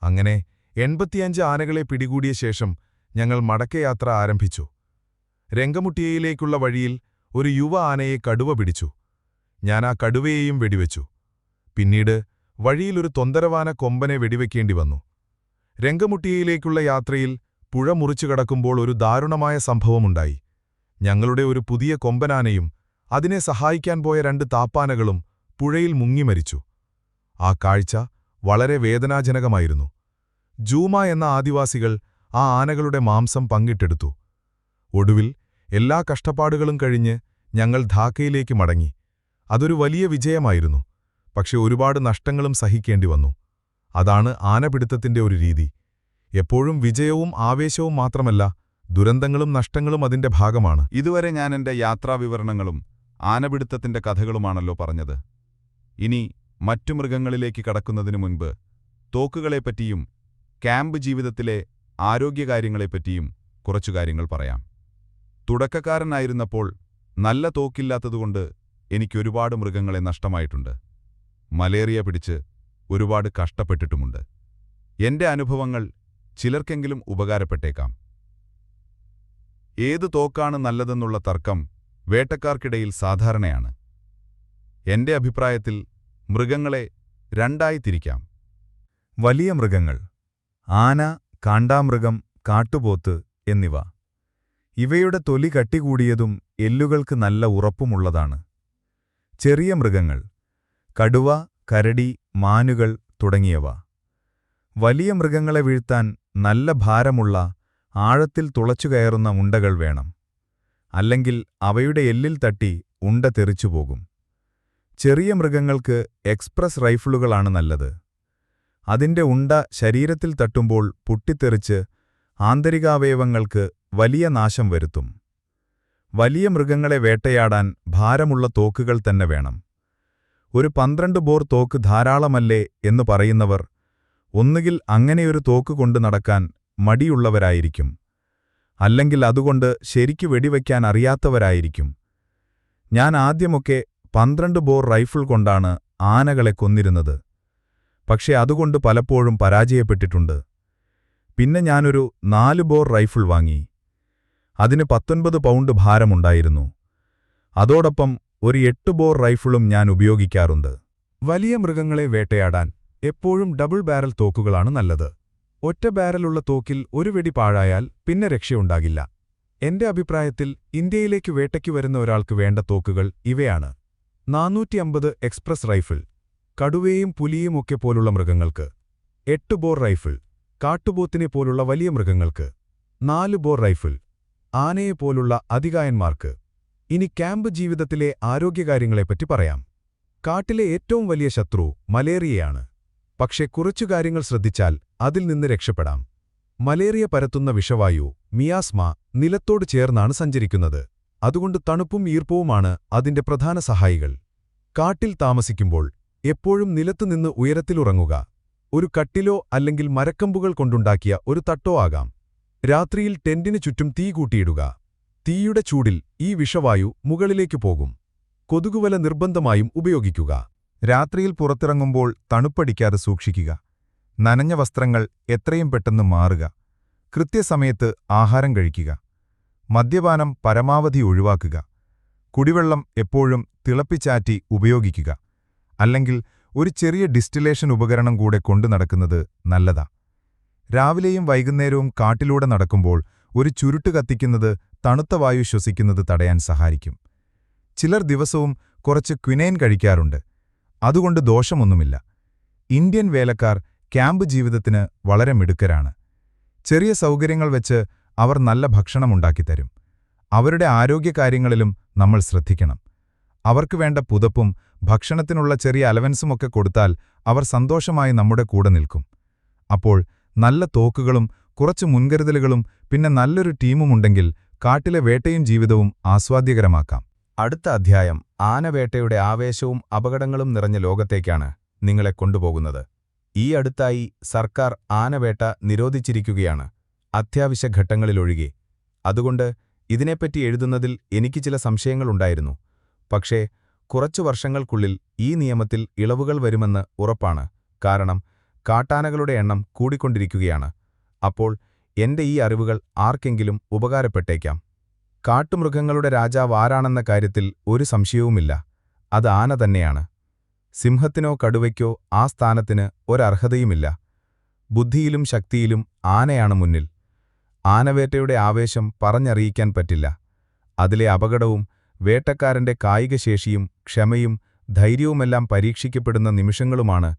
അങ്ങനെ 85 ആനകളെ പിടികൂടിയ ശേഷം ഞങ്ങൾ മടക്കയാത്ര ആരംഭിച്ചു. രംഗമുട്ടിയയിലേക്കുള്ള വഴിയിൽ ഒരു യുവ ആനയെ കടുവ പിടിച്ചു. ഞാൻ ആ കടുവയെയും വെടിവെച്ചു. പിന്നീട് വഴിയിൽ ഒരു തൊന്തരവാന കൊമ്പനെ വെടിവെക്കേണ്ടി വന്നു. രംഗമുട്ടിയയിലേക്കുള്ള യാത്രയിൽ പുഴ മുറിച്ചു കടക്കുമ്പോൾ ഒരു ദാരുണമായ സംഭവമുണ്ടായി. ഞങ്ങളുടെ ഒരു പുതിയ കൊമ്പനാനയും അതിനെ സഹായിക്കാൻ പോയ 2 താപ്പാനകളും പുഴയിൽ മുങ്ങിമരിച്ചു. ആ കാഴ്ച വളരെ വേദനാജനകമായിരുന്നു. ജൂമ എന്ന ആദിവാസികൾ ആ ആനകളുടെ മാംസം പങ്കിട്ടെടുത്തു. ഒടുവിൽ എല്ലാ കഷ്ടപ്പാടുകളും കഴിഞ്ഞ് ഞങ്ങൾ ധാക്കയിലേക്ക് മടങ്ങി. അതൊരു വലിയ വിജയമായിരുന്നു. പക്ഷെ ഒരുപാട് നഷ്ടങ്ങളും സഹിക്കേണ്ടി വന്നു. അതാണ് ആനപിടുത്തത്തിന്റെ ഒരു രീതി. എപ്പോഴും വിജയവും ആവേശവും മാത്രമല്ല, ദുരന്തങ്ങളും നഷ്ടങ്ങളും അതിന്റെ ഭാഗമാണ്. ഇതുവരെ ഞാൻ എന്റെ യാത്രാവിവരണങ്ങളും ആനപിടുത്തത്തിന്റെ കഥകളുമാണല്ലോ പറഞ്ഞത്. ഇനി മറ്റു മൃഗങ്ങളിലേക്ക് കടക്കുന്നതിനു മുൻപ് തോക്കുകളെപ്പറ്റിയും ക്യാമ്പ് ജീവിതത്തിലെ ആരോഗ്യകാര്യങ്ങളെപ്പറ്റിയും കുറച്ചു കാര്യങ്ങൾ പറയാം. തുടക്കക്കാരനായിരുന്നപ്പോൾ നല്ല തോക്കില്ലാത്തതുകൊണ്ട് എനിക്കൊരുപാട് മൃഗങ്ങളെ നഷ്ടമായിട്ടുണ്ട്. മലേറിയ പിടിച്ച് ഒരുപാട് കഷ്ടപ്പെട്ടിട്ടുമുണ്ട്. എന്റെ അനുഭവങ്ങൾ ചിലർക്കെങ്കിലും ഉപകാരപ്പെട്ടേക്കാം. ഏതു തോക്കാണ് നല്ലതെന്നുള്ള തർക്കം വേട്ടക്കാർക്കിടയിൽ സാധാരണയാണ്. എന്റെ അഭിപ്രായത്തിൽ മൃഗങ്ങളെ 2 ആയി തിരിക്കാം. വലിയ മൃഗങ്ങൾ: ആന, കാണ്ടാമൃഗം, കാട്ടുപോത്ത് എന്നിവ. ഇവയുടെ തൊലി കട്ടികൂടിയതും എല്ലുകൾക്ക് നല്ല ഉറപ്പുമുള്ളതാണ്. ചെറിയ മൃഗങ്ങൾ: കടുവ, കരടി, മാനുകൾ തുടങ്ങിയവ. വലിയ മൃഗങ്ങളെ വീഴ്ത്താൻ നല്ല ഭാരമുള്ള, ആഴത്തിൽ തുളച്ചുകയറുന്ന ഉണ്ടകൾ വേണം. അല്ലെങ്കിൽ അവയുടെ എല്ലിൽ തട്ടി ഉണ്ട തെറിച്ചുപോകും. ചെറിയ മൃഗങ്ങൾക്ക് എക്സ്പ്രസ് റൈഫിളുകളാണ് നല്ലത്. അതിന്റെ ഉണ്ട ശരീരത്തിൽ തട്ടുമ്പോൾ പൊട്ടിത്തെറിച്ച് ആന്തരികാവയവങ്ങൾക്ക് വലിയ നാശം വരുത്തും. വലിയ മൃഗങ്ങളെ വേട്ടയാടാൻ ഭാരമുള്ള തോക്കുകൾ തന്നെ വേണം. ഒരു 12 ബോർ തോക്ക് ധാരാളമല്ലേ എന്ന് പറയുന്നവർ ഒന്നുകിൽ അങ്ങനെയൊരു തോക്ക് കൊണ്ട് നടക്കാൻ മടിയുള്ളവരായിരിക്കും, അല്ലെങ്കിൽ അതുകൊണ്ട് ശരിക്കു വെടിവയ്ക്കാൻ അറിയാത്തവരായിരിക്കും. ഞാൻ ആദ്യമൊക്കെ 12 ബോർ റൈഫിൾ കൊണ്ടാണ് ആനകളെ കൊന്നിരുന്നത്. പക്ഷേ അതുകൊണ്ട് പലപ്പോഴും പരാജയപ്പെട്ടിട്ടുണ്ട്. പിന്നെ ഞാനൊരു 4 ബോർ റൈഫിൾ വാങ്ങി. അതിന് 19 പൗണ്ട് ഭാരമുണ്ടായിരുന്നു. അതോടൊപ്പം ഒരു 8 ബോർ റൈഫിളും ഞാൻ ഉപയോഗിക്കാറുണ്ട്. വലിയ മൃഗങ്ങളെ വേട്ടയാടാൻ എപ്പോഴും ഡബിൾ ബാരൽ തോക്കുകളാണ് നല്ലത്. ഒറ്റ ബാരലുള്ള തോക്കിൽ ഒരു വെടി പാഴായാൽ പിന്നെ രക്ഷയുണ്ടാകില്ല. എന്റെ അഭിപ്രായത്തിൽ ഇന്ത്യയിലേക്ക് വേട്ടയ്ക്ക് വരുന്ന ഒരാൾക്ക് വേണ്ട തോക്കുകൾ ഇവയാണ്: 450 എക്സ്പ്രസ് റൈഫിൾ, കടുവയും പുലിയും ഒക്കെ പോലുള്ള മൃഗങ്ങൾക്ക്; 8 ബോർ റൈഫിൾ, കാട്ടുപോത്തിനെ പോലുള്ള വലിയ മൃഗങ്ങൾക്ക്; 4 ബോർ റൈഫിൾ, ആനയെപ്പോലുള്ള അതികായന്മാർക്ക്. ഇനി ക്യാമ്പ് ജീവിതത്തിലെ ആരോഗ്യകാര്യങ്ങളെപ്പറ്റി പറയാം. കാട്ടിലെ ഏറ്റവും വലിയ ശത്രു മലേറിയയാണ്. പക്ഷേ കുറച്ചു കാര്യങ്ങൾ ശ്രദ്ധിച്ചാൽ അതിൽ നിന്ന് രക്ഷപ്പെടാം. മലേറിയ പരത്തുന്ന വിഷവായു മിയാസ്മ നിലത്തോട് ചേർന്നാണ് സഞ്ചരിക്കുന്നത്. അതുകൊണ്ട് തണുപ്പും ഈർപ്പവുമാണ് അതിന്റെ പ്രധാന സഹായികൾ. കാട്ടിൽ താമസിക്കുമ്പോൾ എപ്പോഴും നിലത്തുനിന്ന് ഉയരത്തിലുറങ്ങുക. ഒരു കട്ടിലോ അല്ലെങ്കിൽ മരക്കമ്പുകൾ കൊണ്ടുണ്ടാക്കിയ ഒരു തട്ടോ ആകാം. രാത്രിയിൽ ടെന്റിനു ചുറ്റും തീ കൂട്ടിയിടുക. തീയുടെ ചൂടിൽ ഈ വിഷവായു മുകളിലേക്ക് പോകും. കൊതുകുവല നിർബന്ധമായും ഉപയോഗിക്കുക. രാത്രിയിൽ പുറത്തിറങ്ങുമ്പോൾ തണുപ്പടിക്കാതെ സൂക്ഷിക്കുക. നനഞ്ഞ വസ്ത്രങ്ങൾ എത്രയും പെട്ടെന്ന് മാറുക. കൃത്യസമയത്ത് ആഹാരം കഴിക്കുക. മദ്യപാനം പരമാവധി ഒഴിവാക്കുക. കുടിവെള്ളം എപ്പോഴും തിളപ്പിച്ചാറ്റി ഉപയോഗിക്കുക. അല്ലെങ്കിൽ ഒരു ചെറിയ ഡിസ്റ്റിലേഷൻ ഉപകരണം കൂടെ കൊണ്ടു നടക്കുന്നത് നല്ലതാ. രാവിലെയും വൈകുന്നേരവും കാട്ടിലൂടെ നടക്കുമ്പോൾ ഒരു ചുരുട്ട് കത്തിക്കുന്നത് തണുത്ത വായു ശ്വസിക്കുന്നത് തടയാൻ സഹായിക്കും. ചിലർ ദിവസവും കുറച്ച് ക്വിനൈൻ കഴിക്കാറുണ്ട്. അതുകൊണ്ട് ദോഷമൊന്നുമില്ല. ഇന്ത്യൻ വേലക്കാർ ക്യാമ്പ് ജീവിതത്തിന് വളരെ മിടുക്കരാണ്. ചെറിയ സൗകര്യങ്ങൾ വെച്ച് അവർ നല്ല ഭക്ഷണമുണ്ടാക്കിത്തരും. അവരുടെ ആരോഗ്യകാര്യങ്ങളിലും നമ്മൾ ശ്രദ്ധിക്കണം. അവർക്ക് വേണ്ട പുതപ്പും ഭക്ഷണത്തിനുള്ള ചെറിയ അലവൻസുമൊക്കെ കൊടുത്താൽ അവർ സന്തോഷമായി നമ്മുടെ കൂടെ നിൽക്കും. അപ്പോൾ നല്ല തോക്കുകളും കുറച്ച് മുൻകരുതലുകളും പിന്നെ നല്ലൊരു ടീമുമുണ്ടെങ്കിൽ കാട്ടിലെ വേട്ടയും ജീവിതവും ആസ്വാദ്യകരമാക്കാം. അടുത്ത അധ്യായം ആനവേട്ടയുടെ ആവേശവും അപകടങ്ങളും നിറഞ്ഞ ലോകത്തേക്കാണ് നിങ്ങളെ കൊണ്ടുപോകുന്നത്. ഈ അടുത്തായി സർക്കാർ ആനവേട്ട നിരോധിച്ചിരിക്കുകയാണ്, അത്യാവശ്യ ഘട്ടങ്ങളിലൊഴികെ. അതുകൊണ്ട് ഇതിനെപ്പറ്റി എഴുതുന്നതിൽ എനിക്ക് ചില സംശയങ്ങളുണ്ടായിരുന്നു. പക്ഷേ കുറച്ചു വർഷങ്ങൾക്കുള്ളിൽ ഈ നിയമത്തിൽ ഇളവുകൾ വരുമെന്ന് ഉറപ്പാണ്. കാരണം കാട്ടാനകളുടെ എണ്ണം കൂടിക്കൊണ്ടിരിക്കുകയാണ്. അപ്പോൾ എന്റെ ഈ അറിവുകൾ ആർക്കെങ്കിലും ഉപകാരപ്പെട്ടേക്കാം. കാട്ടുമൃഗങ്ങളുടെ രാജാവ് ആരാണെന്ന കാര്യത്തിൽ ഒരു സംശയവുമില്ല. അത് ആന തന്നെയാണ്. സിംഹത്തിനോ കടുവയ്ക്കോ ആ സ്ഥാനത്തിന് ഒരർഹതയുമില്ല. ബുദ്ധിയിലും ശക്തിയിലും ആനയാണ് മുന്നിൽ. ആനവേട്ടയുടെ ആവേശം പറഞ്ഞറിയിക്കാൻ പറ്റില്ല. അതിലെ അപകടവും വേട്ടക്കാരന്റെ കായികശേഷിയും ക്ഷമയും ധൈര്യവുമെല്ലാം പരീക്ഷിക്കപ്പെടുന്ന നിമിഷങ്ങളുമാണ്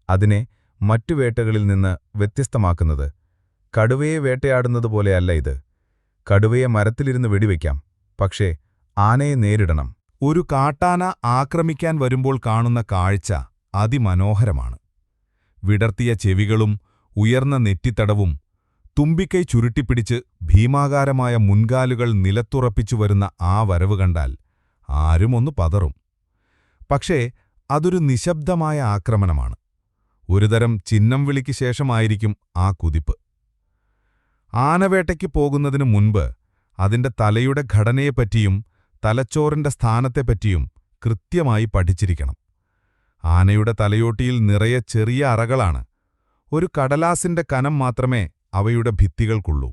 അതിനെ മറ്റു വേട്ടകളിൽ നിന്ന് വ്യത്യസ്തമാക്കുന്നത്. കടുവയെ വേട്ടയാടുന്നതുപോലെയല്ല ഇത്. കടുവയെ മരത്തിലിരുന്ന് വെടിവെക്കാം, പക്ഷേ ആനയെ നേരിടണം. ഒരു കാട്ടാന ആക്രമിക്കാൻ വരുമ്പോൾ കാണുന്ന കാഴ്ച അതിമനോഹരമാണ്. വിടർത്തിയ ചെവികളും ഉയർന്ന നെറ്റിത്തടവും തുമ്പിക്കൈ ചുരുട്ടിപ്പിടിച്ച് ഭീമാകാരമായ മുൻകാലുകൾ നിലത്തുറപ്പിച്ചു വരുന്ന ആ വരവ് കണ്ടാൽ ആരുമൊന്നു പതറും. പക്ഷേ അതൊരു നിശബ്ദമായ ആക്രമണമാണ്. ഒരുതരം ചിഹ്നം വിളിക്ക് ശേഷമായിരിക്കും ആ കുതിപ്പ്. ആനവേട്ടയ്ക്ക് പോകുന്നതിനു മുൻപ് അതിന്റെ തലയുടെ ഘടനയെപ്പറ്റിയും തലച്ചോറിന്റെ സ്ഥാനത്തെപ്പറ്റിയും കൃത്യമായി പഠിച്ചിരിക്കണം. ആനയുടെ തലയോട്ടിയിൽ നിറയെ ചെറിയ അറകളാണ്. ഒരു കടലാസിന്റെ കനം മാത്രമേ അവയുടെ ഭിത്തികൾക്കുള്ളൂ.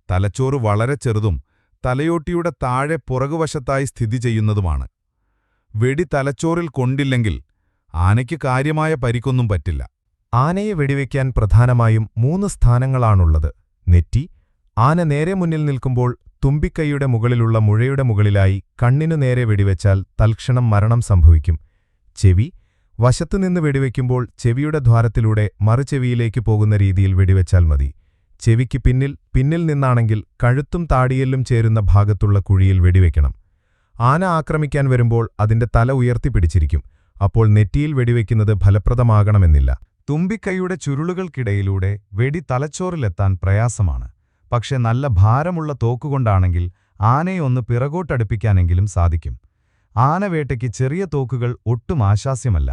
തലച്ചോറ് വളരെ ചെറുതും തലയോട്ടിയുടെ താഴെ പുറകുവശത്തായി സ്ഥിതി ചെയ്യുന്നതുമാണ്. വെടി തലച്ചോറിൽ കൊണ്ടില്ലെങ്കിൽ ആനയ്ക്ക് കാര്യമായ പരിക്കൊന്നും പറ്റില്ല. ആനയെ വെടിവെക്കാൻ പ്രധാനമായും 3 സ്ഥാനങ്ങളാണുള്ളത്. നെറ്റി, ആന നേരെ മുന്നിൽ നിൽക്കുമ്പോൾ തുമ്പിക്കൈയുടെ മുകളിലുള്ള മുഴയുടെ മുകളിലായി കണ്ണിനു നേരെ വെടിവെച്ചാൽ തൽക്ഷണം മരണം സംഭവിക്കും. ചെവി, വശത്തുനിന്ന് വെടിവെക്കുമ്പോൾ ചെവിയുടെ ദ്വാരത്തിലൂടെ മറുചെവിയിലേക്ക് പോകുന്ന രീതിയിൽ വെടിവെച്ചാൽ മതി. ചെവിക്ക് പിന്നിൽ നിന്നാണെങ്കിൽ കഴുത്തും താടിയെല്ലും ചേരുന്ന ഭാഗത്തുള്ള കുഴിയിൽ വെടിവെക്കണം. ആന ആക്രമിക്കാൻ വരുമ്പോൾ അതിന്റെ തല ഉയർത്തിപ്പിടിച്ചിരിക്കും. അപ്പോൾ നെറ്റിയിൽ വെടിവെക്കുന്നത് ഫലപ്രദമാകണമെന്നില്ല. തുമ്പിക്കൈയുടെ ചുരുളുകൾക്കിടയിലൂടെ വെടി തലച്ചോറിലെത്താൻ പ്രയാസമാണ്. പക്ഷെ നല്ല ഭാരമുള്ള തോക്കുകൊണ്ടാണെങ്കിൽ ആനയെ ഒന്ന് പിറകോട്ടടുപ്പിക്കാനെങ്കിലും സാധിക്കും. ആനവേട്ടയ്ക്ക് ചെറിയ തോക്കുകൾ ഒട്ടും ആശാസ്യമല്ല.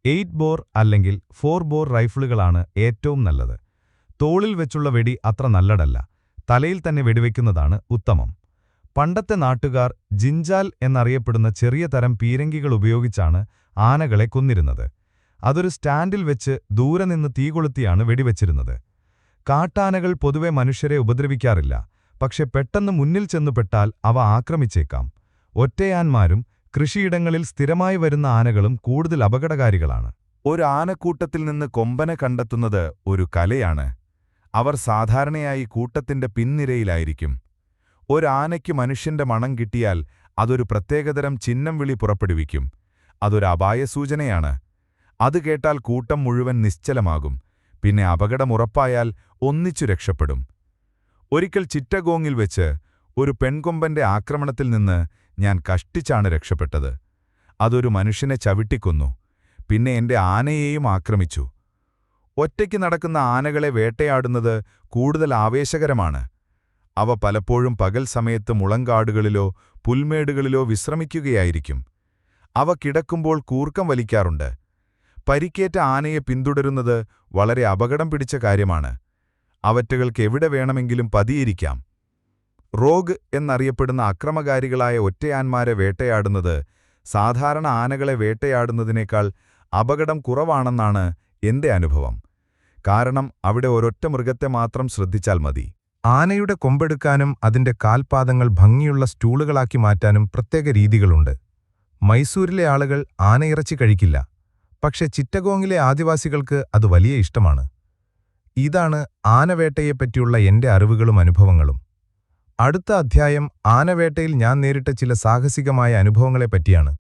8 ബോർ അല്ലെങ്കിൽ 4 ബോർ റൈഫിളുകളാണ് ഏറ്റവും നല്ലത്. തോളിൽ വെച്ചുള്ള വെടി അത്ര നല്ലതല്ല. തലയിൽ തന്നെ വെടിവെക്കുന്നതാണ് ഉത്തമം. പണ്ടത്തെ നാട്ടുകാർ ജിഞ്ചാൽ എന്നറിയപ്പെടുന്ന ചെറിയ തരം പീരങ്കികൾ ഉപയോഗിച്ചാണ് ആനകളെ കൊന്നിരുന്നത്. അതൊരു സ്റ്റാൻഡിൽ വെച്ച് ദൂരെ നിന്ന് തീ കൊളുത്തിയാണ് വെടിവെച്ചിരുന്നത്. കാട്ടാനകൾ പൊതുവെ മനുഷ്യരെ ഉപദ്രവിക്കാറില്ല. പക്ഷെ പെട്ടെന്ന് മുന്നിൽ ചെന്നുപെട്ടാൽ അവ ആക്രമിച്ചേക്കാം. ഒറ്റയാന്മാരും കൃഷിയിടങ്ങളിൽ സ്ഥിരമായി വരുന്ന ആനകളും കൂടുതൽ അപകടകാരികളാണ്. ഒരു ആനക്കൂട്ടത്തിൽ നിന്ന് കൊമ്പനെ കണ്ടെത്തുന്നത് ഒരു കലയാണ്. അവർ സാധാരണയായി കൂട്ടത്തിന്റെ പിൻനിരയിലായിരിക്കും. ഒരാനയ്ക്ക് മനുഷ്യന്റെ മണം കിട്ടിയാൽ അതൊരു പ്രത്യേകതരം ചിഹ്നം വിളി പുറപ്പെടുവിക്കും. അതൊരു അപായസൂചനയാണ്. അത് കേട്ടാൽ കൂട്ടം മുഴുവൻ നിശ്ചലമാകും. പിന്നെ അപകടമുറപ്പായാൽ ഒന്നിച്ചു രക്ഷപ്പെടും. ഒരിക്കൽ ചിറ്റഗോങ്ങിൽ വെച്ച് ഒരു പെൺകൊമ്പന്റെ ആക്രമണത്തിൽ നിന്ന് ഞാൻ കഷ്ടിച്ചാണ് രക്ഷപ്പെട്ടത്. അതൊരു മനുഷ്യനെ ചവിട്ടിക്കൊന്നു. പിന്നെ എന്റെ ആനയെയും ആക്രമിച്ചു. ഒറ്റയ്ക്ക് നടക്കുന്ന ആനകളെ വേട്ടയാടുന്നത് കൂടുതൽ ആവേശകരമാണ്. അവ പലപ്പോഴും പകൽ സമയത്ത് മുളങ്കാടുകളിലോ പുൽമേടുകളിലോ വിശ്രമിക്കുകയായിരിക്കും. അവ കിടക്കുമ്പോൾ കൂർക്കം വലിക്കാറുണ്ട്. പരിക്കേറ്റ ആനയെ പിന്തുടരുന്നത് വളരെ അപകടം പിടിച്ച കാര്യമാണ്. അവറ്റകൾക്ക് എവിടെ വേണമെങ്കിലും പതിയിരിക്കാം. റോഗ് എന്നറിയപ്പെടുന്ന അക്രമകാരികളായ ഒറ്റയാന്മാരെ വേട്ടയാടുന്നത് സാധാരണ ആനകളെ വേട്ടയാടുന്നതിനേക്കാൾ അപകടം കുറവാണെന്നാണ് എന്റെ അനുഭവം. കാരണം അവിടെ ഒരൊറ്റ മൃഗത്തെ മാത്രം ശ്രദ്ധിച്ചാൽ മതി. ആനയുടെ കൊമ്പെടുക്കാനും അതിന്റെ കാൽപാദങ്ങൾ ഭംഗിയുള്ള സ്റ്റൂളുകളാക്കി മാറ്റാനും പ്രത്യേക രീതികളുണ്ട്. മൈസൂരിലെ ആളുകൾ ആനയിറച്ചി കഴിക്കില്ല. പക്ഷെ ചിറ്റഗോങ്ങിലെ ആദിവാസികൾക്ക് അത് വലിയ ഇഷ്ടമാണ്. ഇതാണ് ആനവേട്ടയെപ്പറ്റിയുള്ള എന്റെ അറിവുകളും അനുഭവങ്ങളും. അടുത്ത അധ്യായം ആനവേട്ടയിൽ ഞാൻ നേരിട്ട ചില സാഹസികമായ അനുഭവങ്ങളെപ്പറ്റിയാണ്.